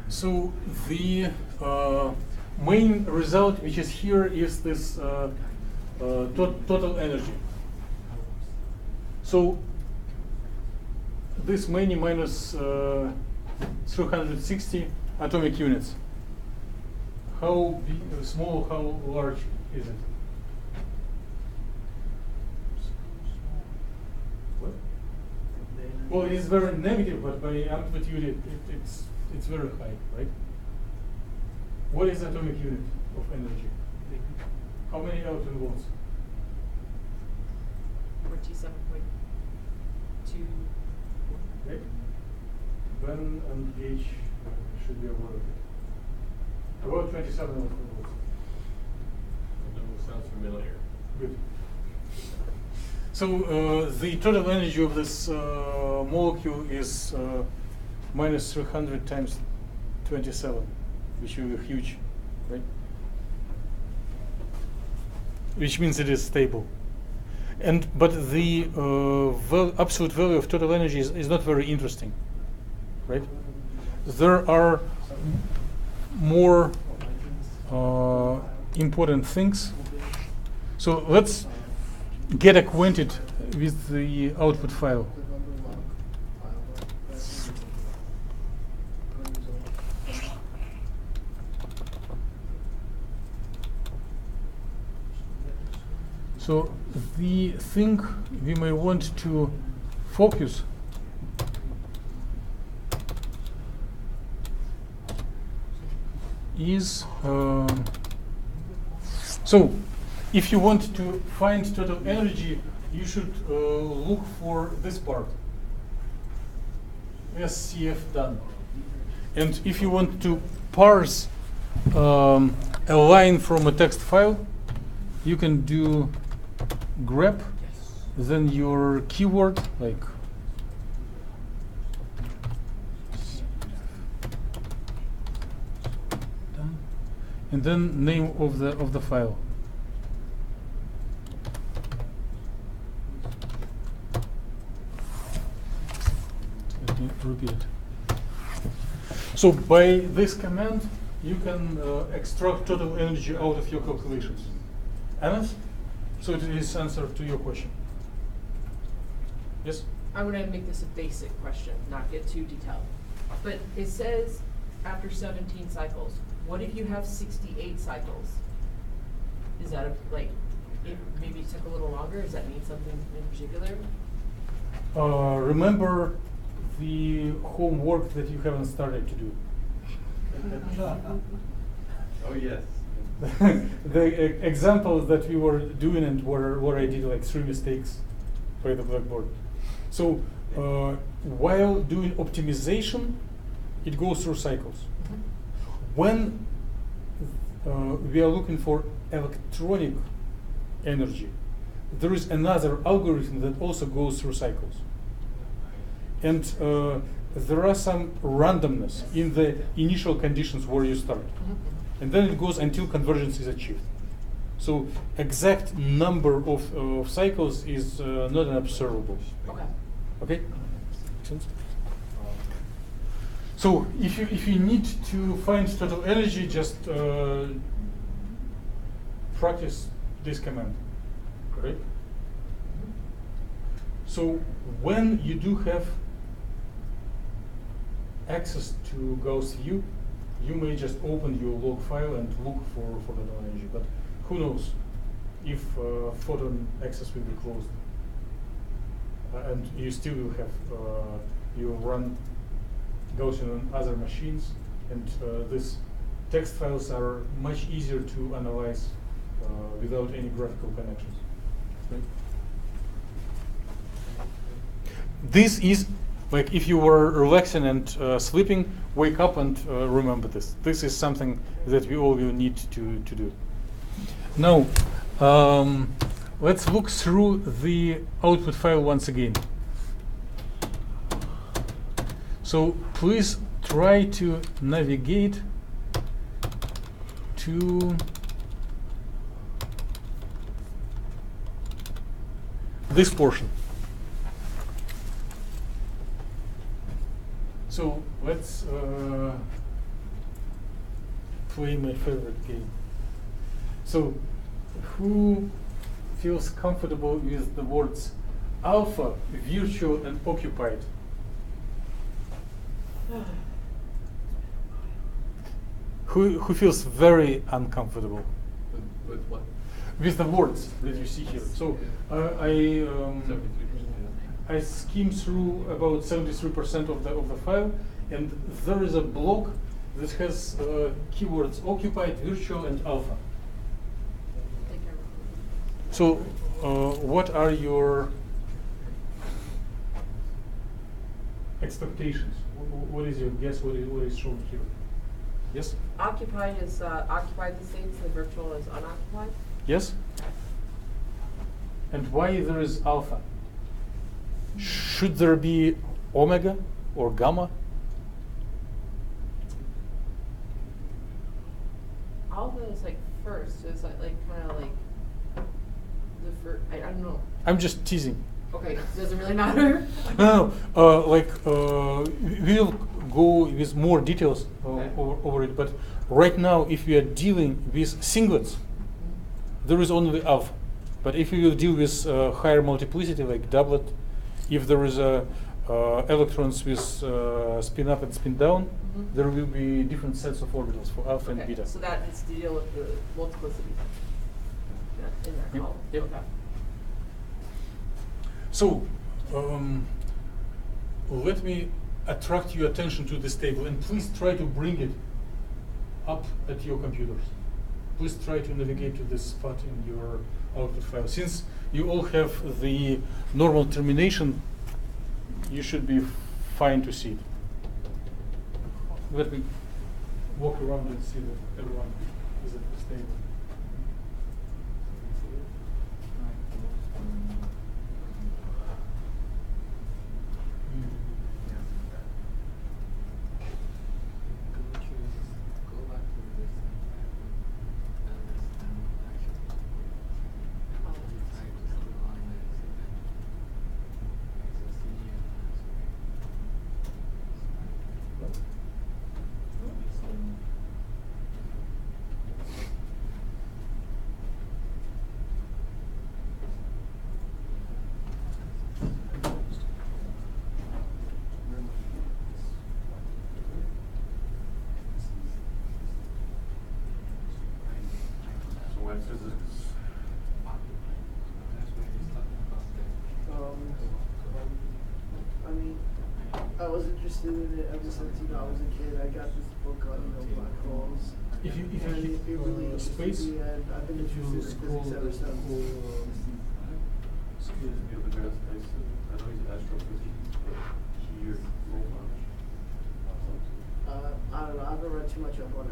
Speaker 2: So the main result, which is here, is this total energy. So this many minus 360 atomic units. How big, small, how large is it? What? Well, it is very negative, but by amplitude it's very high, right? What is atomic unit of energy? How many electron volts?
Speaker 3: 47.2.
Speaker 2: Right? Ben and H should be aware of it. About 27 electron volts.
Speaker 1: Sounds familiar.
Speaker 2: Good. So the total energy of this molecule is minus 300 times 27, which will be huge, right? Which means it is stable. But the absolute value of total energy is not very interesting, right? There are more important things. So let's get acquainted with the output file. So the thing we may want to focus is so if you want to find total energy, you should look for this part, SCF done. And if you want to parse a line from a text file, you can do grep, then your keyword like done, and then name of the file. Let me repeat it. So by this command, you can extract total energy out of your calculations. Anas? So it is answer to your question. Yes?
Speaker 3: I'm gonna make this a basic question, not get too detailed. But it says after 17 cycles, what if you have 68 cycles? Is that like, if maybe it took a little longer, does that mean something in particular?
Speaker 2: Remember the homework that you haven't started to do.
Speaker 4: Oh, yes.
Speaker 2: The examples that we were doing and where I did like 3 mistakes by the blackboard. So while doing optimization, it goes through cycles. When we are looking for electronic energy, there is another algorithm that also goes through cycles. And there are some randomness in the initial conditions where you start. And then it goes until convergence is achieved. So exact number of cycles is not an observable.
Speaker 3: Okay.
Speaker 2: Okay? Make sense? So if you need to find total energy, just practice this command. Correct? So when you do have access to Gauss view, you may just open your log file and look for total energy. But who knows if photon access will be closed, and you still will have you run Gaussian on other machines, and these text files are much easier to analyze without any graphical connections. Right? This is like if you were relaxing and sleeping, wake up and remember this. This is something that we all will need to do. Now, let's look through the output file once again. So please try to navigate to this portion. So let's play my favorite game. So who feels comfortable with the words alpha, virtual, and occupied? Who feels very uncomfortable?
Speaker 4: With what?
Speaker 2: With the words that you see here. So I skimmed through about 73% of the file, and there is a block that has keywords occupied, virtual, and alpha. So what are your expectations? What is your guess? What is shown here? Yes?
Speaker 3: Occupied is occupied the states, and virtual is unoccupied?
Speaker 2: Yes? And why there is alpha? Should there be omega or gamma?
Speaker 3: Alpha is like first, so it's like kind of like the first, I don't know.
Speaker 2: I'm just teasing.
Speaker 3: Okay, does it really matter?
Speaker 2: No. We'll go with more details
Speaker 3: Okay.
Speaker 2: over it, but right now, if we are dealing with singlets, there is only alpha. But if we will deal with higher multiplicity, like doublet, if there is electrons with spin up and spin down, there will be different sets of orbitals for alpha and beta.
Speaker 3: So that is to deal with the multiplicity in that column.
Speaker 2: Yep.
Speaker 3: Okay.
Speaker 2: So, let me attract your attention to this table, and please try to bring it up at your computers. Please try to navigate to this spot in your output file. Since you all have the normal termination, you should be fine to see it. Let me walk around and see that everyone is at this table.
Speaker 4: my physics.
Speaker 5: I mean, I was interested in it ever since I was a kid. I got this book on black holes.
Speaker 2: If you
Speaker 5: And
Speaker 2: hit
Speaker 5: it really interested
Speaker 2: space,
Speaker 5: me, and I've been interested in physics ever since.
Speaker 4: Excuse me, the guy's nice. I know he's astrophysics, but he or role model.
Speaker 5: I don't know. I haven't read too much up on it.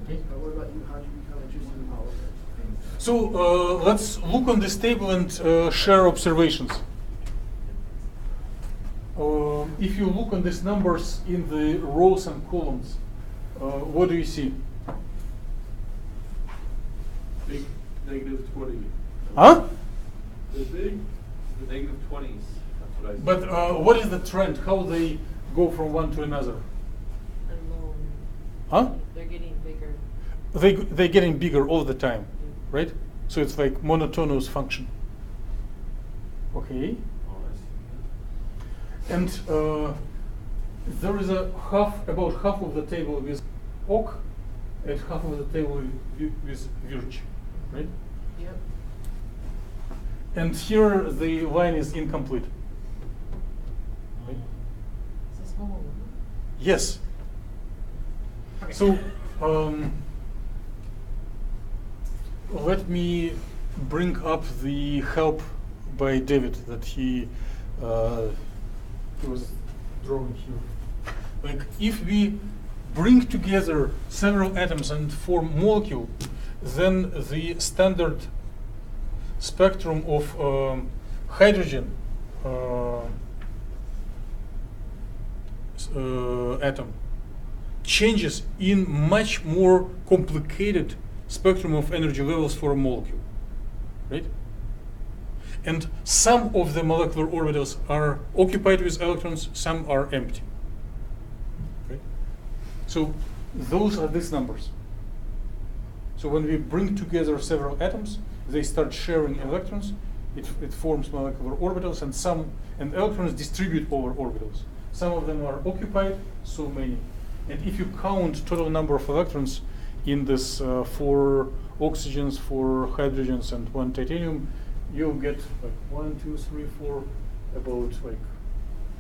Speaker 2: Okay.
Speaker 5: What about you? How did you become interested in all of it?
Speaker 2: So let's look on this table and share observations. If you look on these numbers in the rows and columns, what do you see?
Speaker 4: Big -20.
Speaker 2: Huh?
Speaker 4: The big, the -20s. That's what I see.
Speaker 2: But what is the trend? How they go from one to another?
Speaker 3: Unknown.
Speaker 2: Huh?
Speaker 3: They're getting bigger.
Speaker 2: They're getting bigger all the time, right? So it's like monotonous function. Okay.
Speaker 4: Oh, I see.
Speaker 2: And there is about half of the table with oak and half of the table with virch, right?
Speaker 3: Yep.
Speaker 2: And here the line is incomplete. Right?
Speaker 3: Is this home?
Speaker 2: Yes. So let me bring up the help by David that he was drawing here. Like if we bring together several atoms and form molecule, then the standard spectrum of hydrogen atom changes in much more complicated spectrum of energy levels for a molecule, right? And some of the molecular orbitals are occupied with electrons, some are empty. Right? So those are these numbers. So when we bring together several atoms, they start sharing electrons, it forms molecular orbitals, and electrons distribute over orbitals. Some of them are occupied, so many. And if you count total number of electrons in this 4 oxygens, 4 hydrogens, and 1 titanium, you'll get like 1, 2, 3, 4, about like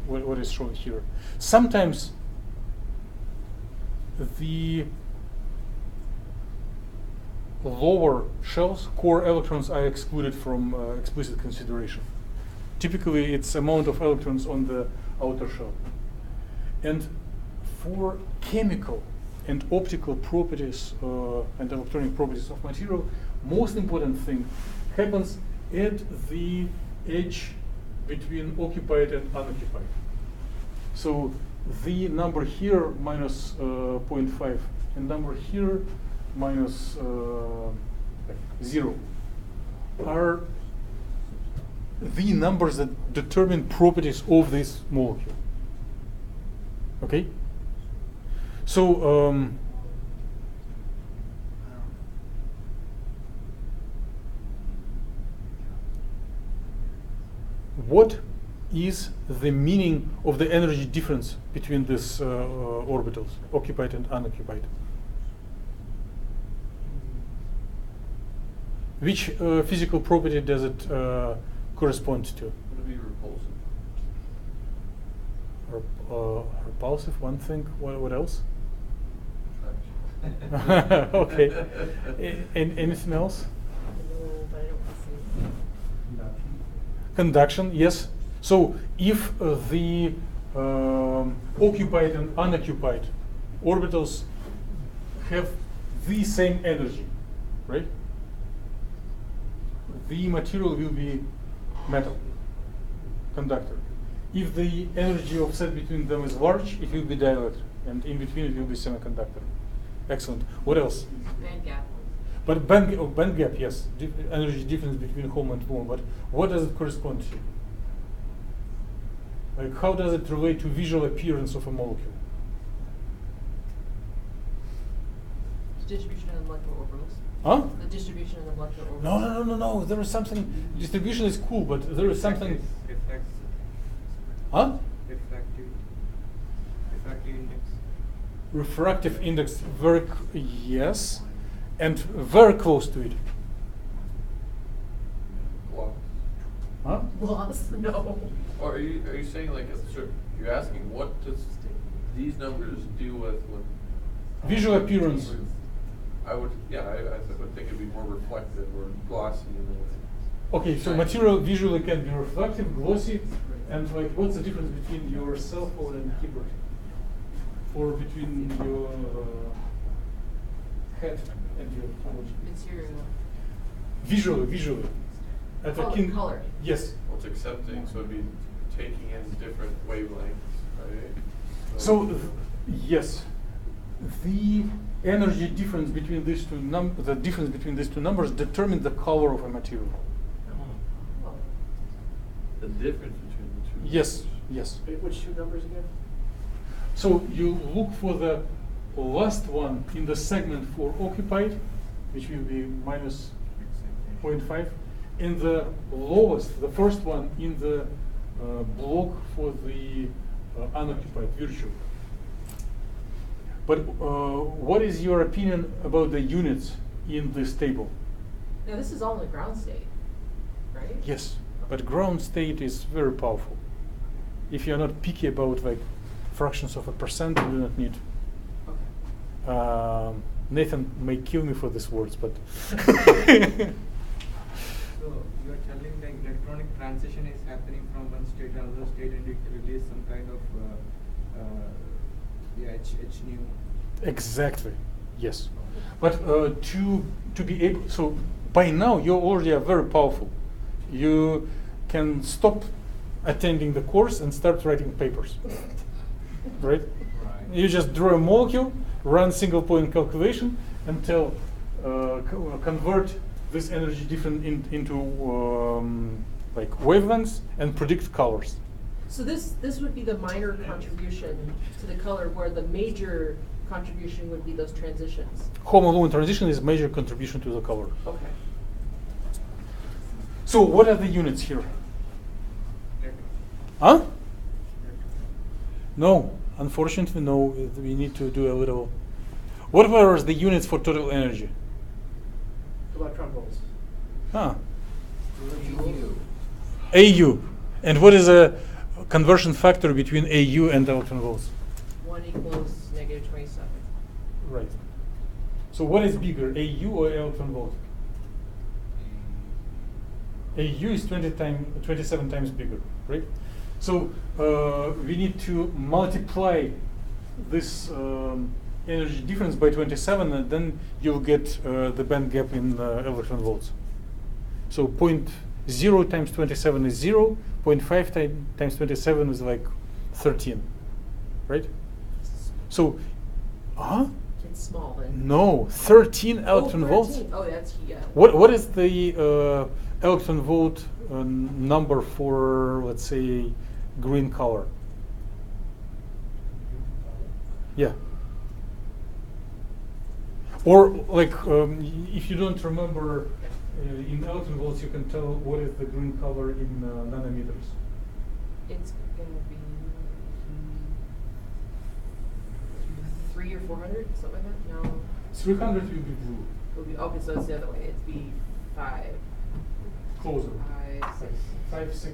Speaker 2: what is shown here. Sometimes the lower shells, core electrons, are excluded from explicit consideration. Typically, it's amount of electrons on the outer shell. And for chemical and optical properties and electronic properties of material, most important thing happens at the edge between occupied and unoccupied. So the number here minus 0.5 and number here minus 0 are the numbers that determine properties of this molecule. Okay? So what is the meaning of the energy difference between these orbitals, occupied and unoccupied? Which physical property does it correspond to?
Speaker 4: Would it be repulsive?
Speaker 2: Repulsive, one thing. What else?
Speaker 4: Attraction.
Speaker 2: Okay. Anything else?
Speaker 3: No, but I don't see.
Speaker 2: Conduction, yes. So if the occupied and unoccupied orbitals have the same energy, right? The material will be metal, conductor. If the energy offset between them is large, it will be dielectric, and in between it will be semiconductor. Excellent. What else?
Speaker 3: Band gap.
Speaker 2: But band gap, yes, energy difference between home and home. But what does it correspond to? Like, how does it relate to visual appearance of a molecule?
Speaker 3: The distribution of the molecular orbitals.
Speaker 2: Huh?
Speaker 3: The distribution of the molecular orbitals.
Speaker 2: No. There is something. Distribution is cool, but there is something.
Speaker 7: Effective.
Speaker 2: Huh?
Speaker 7: Effective index.
Speaker 2: Refractive index. Yes, and very close to it.
Speaker 4: Gloss.
Speaker 2: Huh?
Speaker 3: Lost? No.
Speaker 4: Or are you saying like, sure, you're asking what does these numbers do with
Speaker 2: Visual appearance.
Speaker 4: I would, yeah, I would think it'd be more reflective or glossy in a way.
Speaker 2: Okay, so material visually can be reflective, glossy, and like, what's the difference between your cell phone and keyboard? Or between your head and your phone?
Speaker 3: Material.
Speaker 2: Visually. At a kin-
Speaker 3: Color.
Speaker 2: Yes.
Speaker 4: Well, it's accepting, so it'd be taking in different wavelengths, right?
Speaker 2: So, yes, the energy difference between these two the difference between these two numbers determine the color of a material.
Speaker 4: The difference between the two.
Speaker 2: Yes, yes.
Speaker 5: Wait, which two numbers again?
Speaker 2: So you look for the last one in the segment for occupied, which will be minus 0.5, and the lowest, the first one in the block for the unoccupied, virtual. But what is your opinion about the units in this table?
Speaker 3: Now this is all in the ground state, right?
Speaker 2: Yes, but ground state is very powerful. If you're not picky about like fractions of a percent, you do not need.
Speaker 3: Okay.
Speaker 2: Nathan may kill me for these words, but
Speaker 7: So you are telling the electronic transition is happening from one state to another state, and it release some kind of H nu.
Speaker 2: exactly, yes. But to be able, so by now you already are very powerful. You can stop attending the course and start writing papers, right? You just draw a molecule, run single point calculation, and tell convert this energy difference into like wavelengths and predict colors.
Speaker 3: So this would be the minor contribution to the color, where the major contribution would be those transitions.
Speaker 2: Homo-lumen transition is major contribution to the color.
Speaker 3: Okay.
Speaker 2: So what are the units here? Huh? No, unfortunately no. We need to do a little. What were the units for total energy?
Speaker 5: Electron volts.
Speaker 2: Huh.
Speaker 6: AU.
Speaker 2: AU. And what is a conversion factor between AU and electron volts?
Speaker 3: 1 equals negative 27.
Speaker 2: Right. So what is bigger, AU or electron volt? AU is 27 times bigger, right? So we need to multiply this energy difference by 27, and then you'll get the band gap in electron volts. So 0.0 times 27 is 0, 0.5 times 27 is like 13, right? So,
Speaker 3: It's small then.
Speaker 2: no, 13 electron
Speaker 3: Oh,
Speaker 2: volts.
Speaker 3: 13. Oh, that's, yeah.
Speaker 2: What is the electron volt number for, let's say, green color? Yeah. Or like, if you don't remember, in electron volts, you can tell what is the green color in nanometers.
Speaker 3: It's gonna be 3 or 400, something like that? No.
Speaker 2: 300 will be blue.
Speaker 3: It'll be, okay, so it's the other way. It'd be 5.
Speaker 2: Closer.
Speaker 3: 5, 6.
Speaker 2: 5, 6.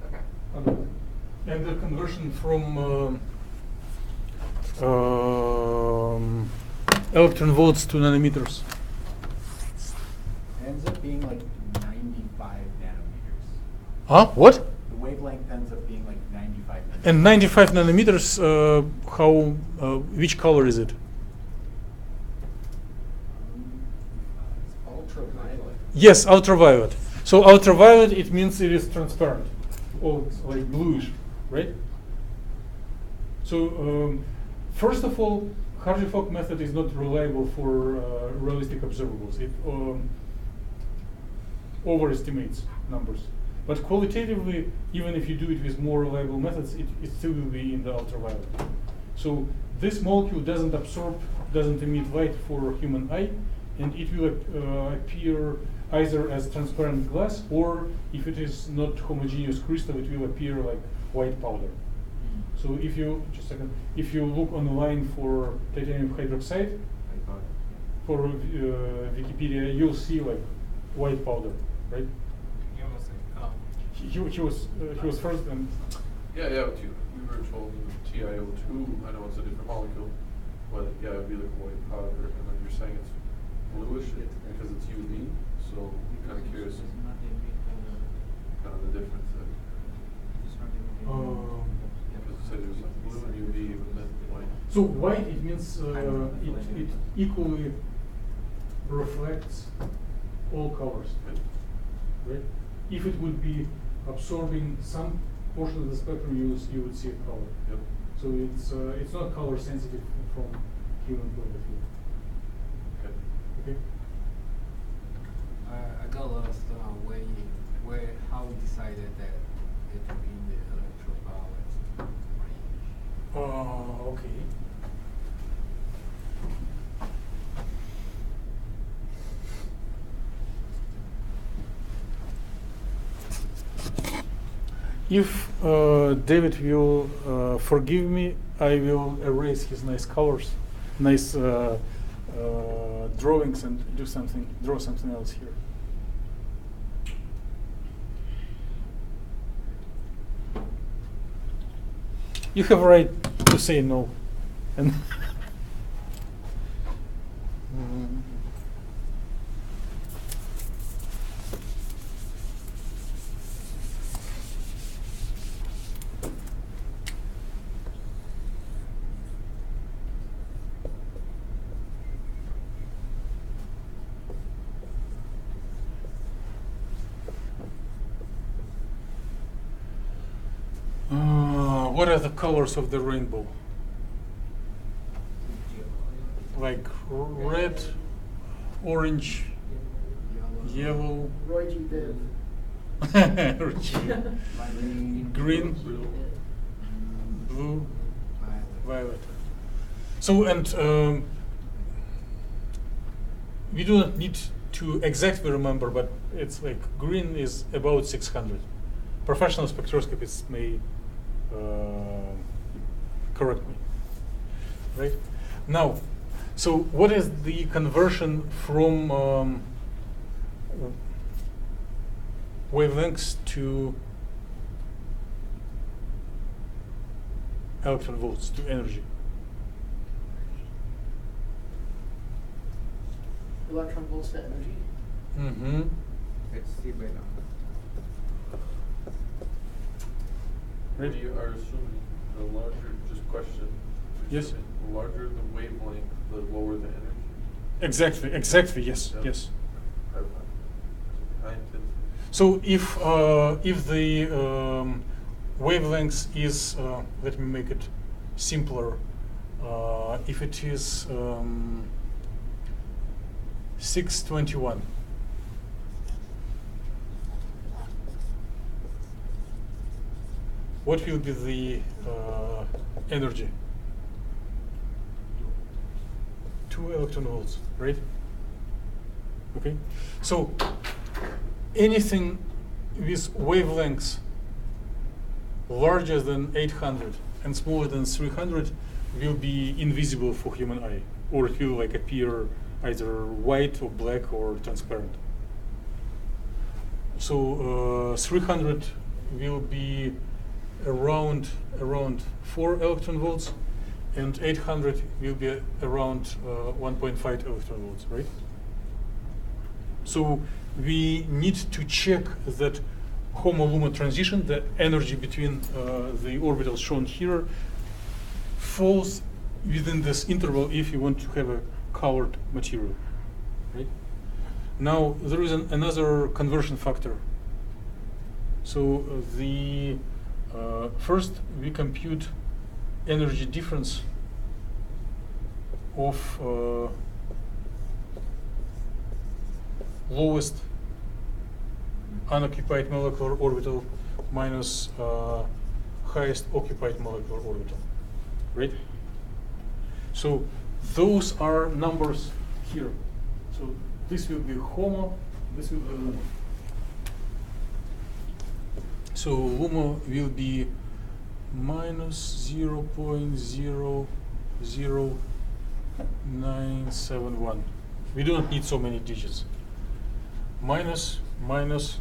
Speaker 3: Okay.
Speaker 2: And the conversion from electron volts to nanometers.
Speaker 6: Ends up being like 95 nanometers.
Speaker 2: Huh? What?
Speaker 6: The wavelength ends up being like 95 nanometers.
Speaker 2: And 95 nanometers, which color is it?
Speaker 6: It's ultraviolet.
Speaker 2: Yes, ultraviolet. So ultraviolet, it means it is transparent, or it's like bluish, right? So first of all, Hartree-Fock method is not reliable for realistic observables. It overestimates numbers. But qualitatively, even if you do it with more reliable methods, it still will be in the ultraviolet. So this molecule doesn't absorb, doesn't emit light for human eye, and it will appear either as transparent glass, or if it is not homogeneous crystal, it will appear like white powder. So if you, just a second, if you look online for titanium hydroxide, for Wikipedia, you'll see like white powder, right?
Speaker 7: You almost say, oh.
Speaker 2: He was first, and
Speaker 4: Yeah, yeah, we were told TiO2, I know it's a different molecule, but yeah, it'd be like white powder, and then you're saying it's bluish because it's UV, so I'm kind of curious, kind of the difference there. Because you said there's like blue and UV, but then white.
Speaker 2: so white, it means it equally reflects all colors,
Speaker 4: Okay.
Speaker 2: right? If it would be absorbing some portion of the spectrum, you would see a color.
Speaker 4: Yep.
Speaker 2: So it's not color sensitive from human point of view.
Speaker 4: Okay.
Speaker 2: Okay.
Speaker 7: I got lost on how we decided that it would be in the electroviolet range.
Speaker 2: Okay. If David will forgive me, I will erase his nice colors, nice drawings, and draw something else here. You have a right to say no. And what are the colors of the rainbow? Like red, orange, yellow,
Speaker 5: Roy G. Biv.
Speaker 2: green, blue, violet. So, and we do not need to exactly remember, but it's like green is about 600. Professional spectroscopists may correct me, right? Now, so what is the conversion from wavelengths to electron volts, to energy?
Speaker 5: Electron volts to energy.
Speaker 2: Mm-hmm.
Speaker 6: It's C by now.
Speaker 2: Right.
Speaker 4: We are assuming the larger, just question.
Speaker 2: Yes.
Speaker 4: Assuming the larger the wavelength, the lower the energy.
Speaker 2: Exactly, yes,
Speaker 4: Yep.
Speaker 2: yes.
Speaker 4: High intensity.
Speaker 2: So if the wavelength is, let me make it simpler, if it is 621, what will be the energy? 2 electron volts, right? Okay, so anything with wavelengths larger than 800 and smaller than 300 will be invisible for human eye, or it will like appear either white or black or transparent. So 300 will be around 4 electron volts, and 800 will be around 1.5 electron volts, right? So we need to check that HOMO-LUMO transition, the energy between the orbitals shown here, falls within this interval if you want to have a colored material, right? Now there is another conversion factor. So first we compute energy difference of lowest unoccupied molecular orbital minus highest occupied molecular orbital, right? So those are numbers here. So this will be HOMO, this will be LUMO. So LUMO will be minus 0.00971 We do not need so many digits. Minus 0.50599.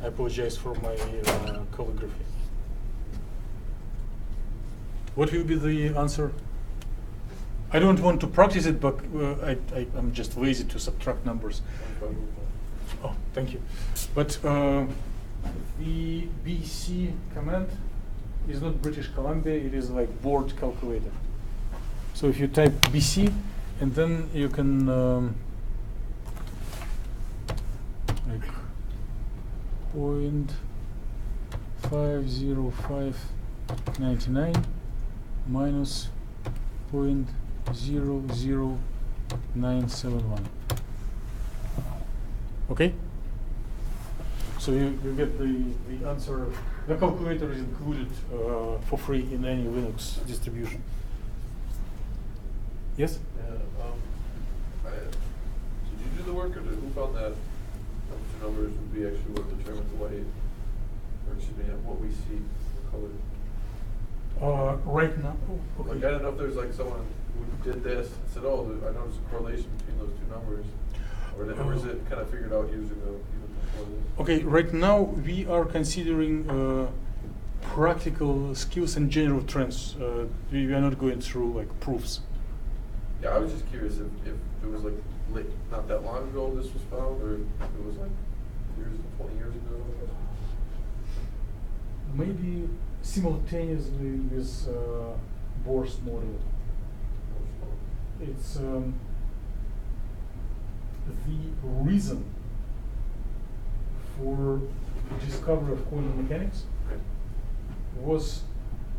Speaker 2: I apologize for my calligraphy. What will be the answer? I don't want to practice it, but I'm just lazy to subtract numbers. Oh, thank you. But the BC command is not British Columbia, it is like board calculator. So if you type BC, and then you can like 0.50599 minus 0.00971. Okay? So you get the answer. The calculator is included for free in any Linux distribution. Yes?
Speaker 4: Did you do the work, or who found that those two numbers would be actually what determines the way, or excuse me, what we see, the color?
Speaker 2: Right now,
Speaker 4: Like, I don't know if there's like someone who did this and said, oh, I noticed a correlation between those two numbers, or is it kind of figured out using the before this?
Speaker 2: okay, right now we are considering practical skills and general trends. We are not going through like proofs.
Speaker 4: Yeah, I was just curious if it was like late, not that long ago this was found, or if it was like 20 years ago.
Speaker 2: Maybe simultaneously with Bohr's model. It's the reason for the discovery of quantum mechanics was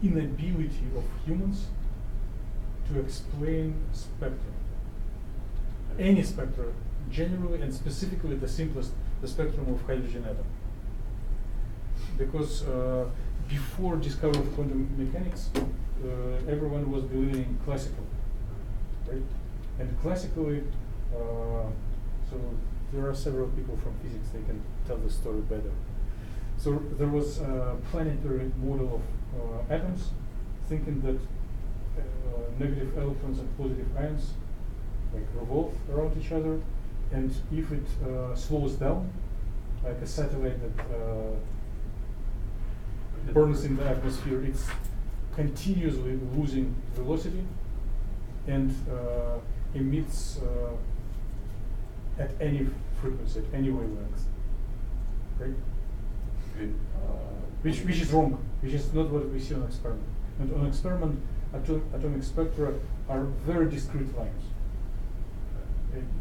Speaker 2: inability of humans to explain spectrum. Any spectrum, generally and specifically the simplest, the spectrum of hydrogen atom. Because before discovery of quantum mechanics, everyone was believing in classical, right? And classically, so there are several people from physics, they can tell the story better. So there was a planetary model of atoms, thinking that negative electrons and positive ions like revolve around each other, and if it slows down, like a satellite that burns in the atmosphere, it's continuously losing velocity and emits at any frequency, at any wavelength, right? Which is wrong, which is not what we see on experiment. And on experiment, atomic spectra are very discrete lines.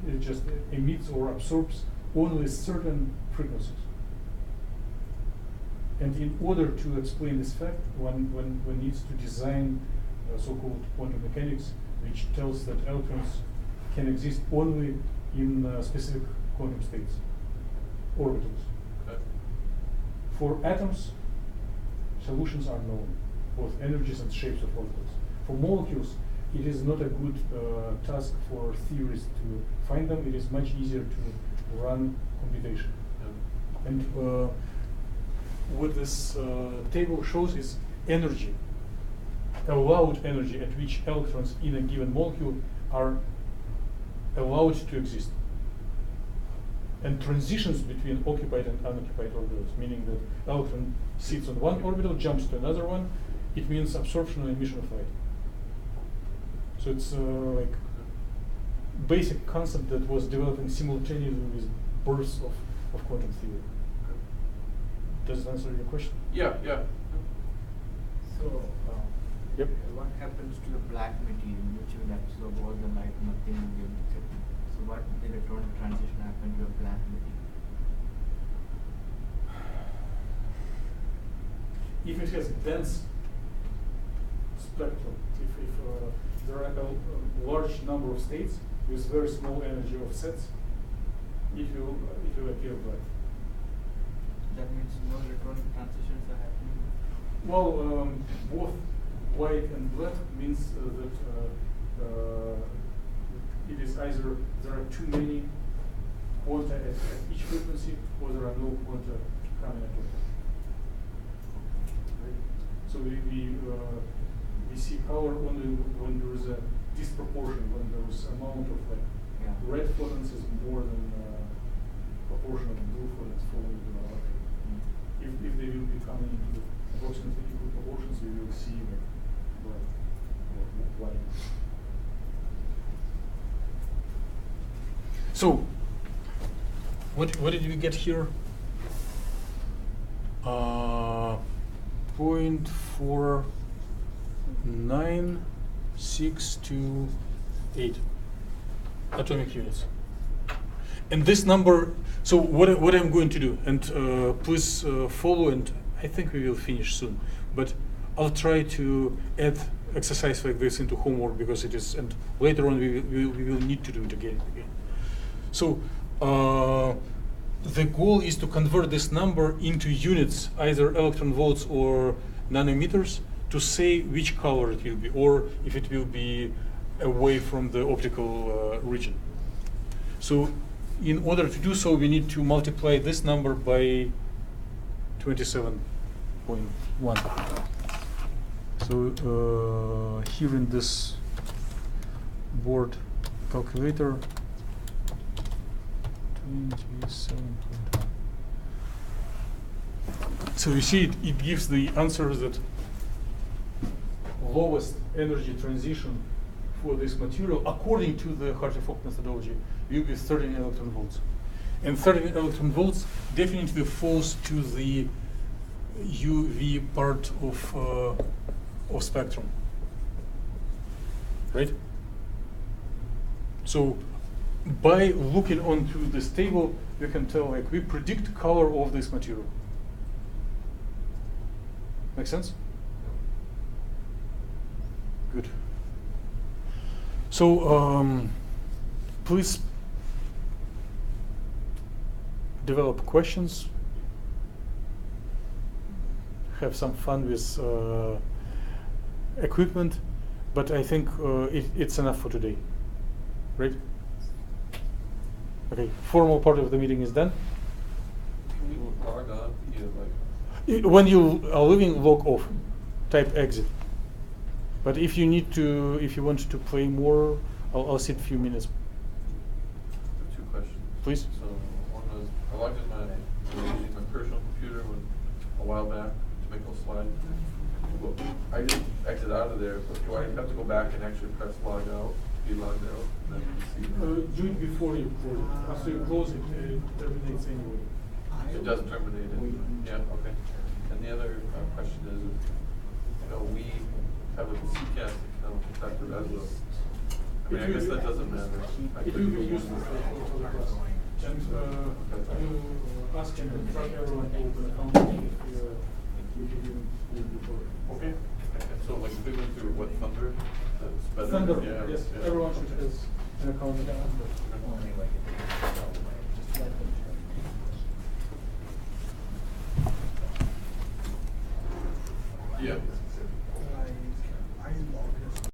Speaker 2: It just emits or absorbs only certain frequencies. And in order to explain this fact, one needs to design so-called quantum mechanics, which tells that electrons can exist only in specific quantum states, orbitals. For atoms, solutions are known, both energies and shapes of orbitals. For molecules, it is not a good task for theorists to find them. It is much easier to run computation. And what this table shows is energy, allowed energy at which electrons in a given molecule are allowed to exist. And transitions between occupied and unoccupied orbitals, meaning that electron sits on one orbital, jumps to another one, it means absorption and emission of light. So it's like basic concept that was developing simultaneously with births of quantum theory. Does it answer your question?
Speaker 4: Yeah.
Speaker 7: So,
Speaker 2: Yep.
Speaker 7: what happens to the black material which will absorb all the light, nothing will be emitted? So, what electron transition happen to a black material?
Speaker 2: If it has dense spectrum, if there are a large number of states with very small energy offsets, it will appear black.
Speaker 7: That means no electronic transitions are happening.
Speaker 2: Well, both white and black means that it is either there are too many quanta at each frequency, or there are no quanta coming at all. Right? So we we see color only when there is a disproportion, when there is amount of like red photons is more than proportion of blue photons falling into the electron. If they will be coming into approximately equal proportions, we will see like red or white. So, what did we get here? 0.49628 atomic units. And this number, so what I'm going to do, and please follow, and I think we will finish soon, but I'll try to add exercise like this into homework because it is, and later on we will need to do it again. So the goal is to convert this number into units, either electron volts or nanometers, to say which color it will be, or if it will be away from the optical region. So in order to do so, we need to multiply this number by 27.1. So here in this board calculator, 27.1. So you see it gives the answer that lowest energy transition for this material, according to the Hartree-Fock methodology, will be 13 electron volts. And 13 electron volts definitely falls to the UV part of spectrum, right? So by looking onto this table, you can tell, like, we predict color of this material. Make sense? Good. So please develop questions, have some fun with equipment, but I think it's enough for today, right? Okay, formal part of the meeting is done.
Speaker 4: Can we log on via like?
Speaker 2: When you are leaving, log off, type exit. But if you need to, if you want to play more, I'll sit a few minutes.
Speaker 4: I have two questions.
Speaker 2: Please.
Speaker 4: So one was, I logged in using my personal computer a while back to make a slide. Well, I didn't exit out of there, but do I have to go back and actually press log out, be logged out? And then see
Speaker 2: Do it before you close it. After you close it, it terminates anyway.
Speaker 4: It does terminate it. Yeah, okay. And the other question is, you know, we have a CCAS account with Dr. Reslow. I mean, I guess that doesn't matter.
Speaker 2: It will be useful for the class. And you ask him to track everyone to open account if you give before.
Speaker 4: Okay. And so, like, if we went through what, Thunder? That's better?
Speaker 2: Thunder,
Speaker 4: Yeah,
Speaker 2: yes.
Speaker 4: yeah.
Speaker 2: Everyone should have an account with Thunder.
Speaker 4: Yeah.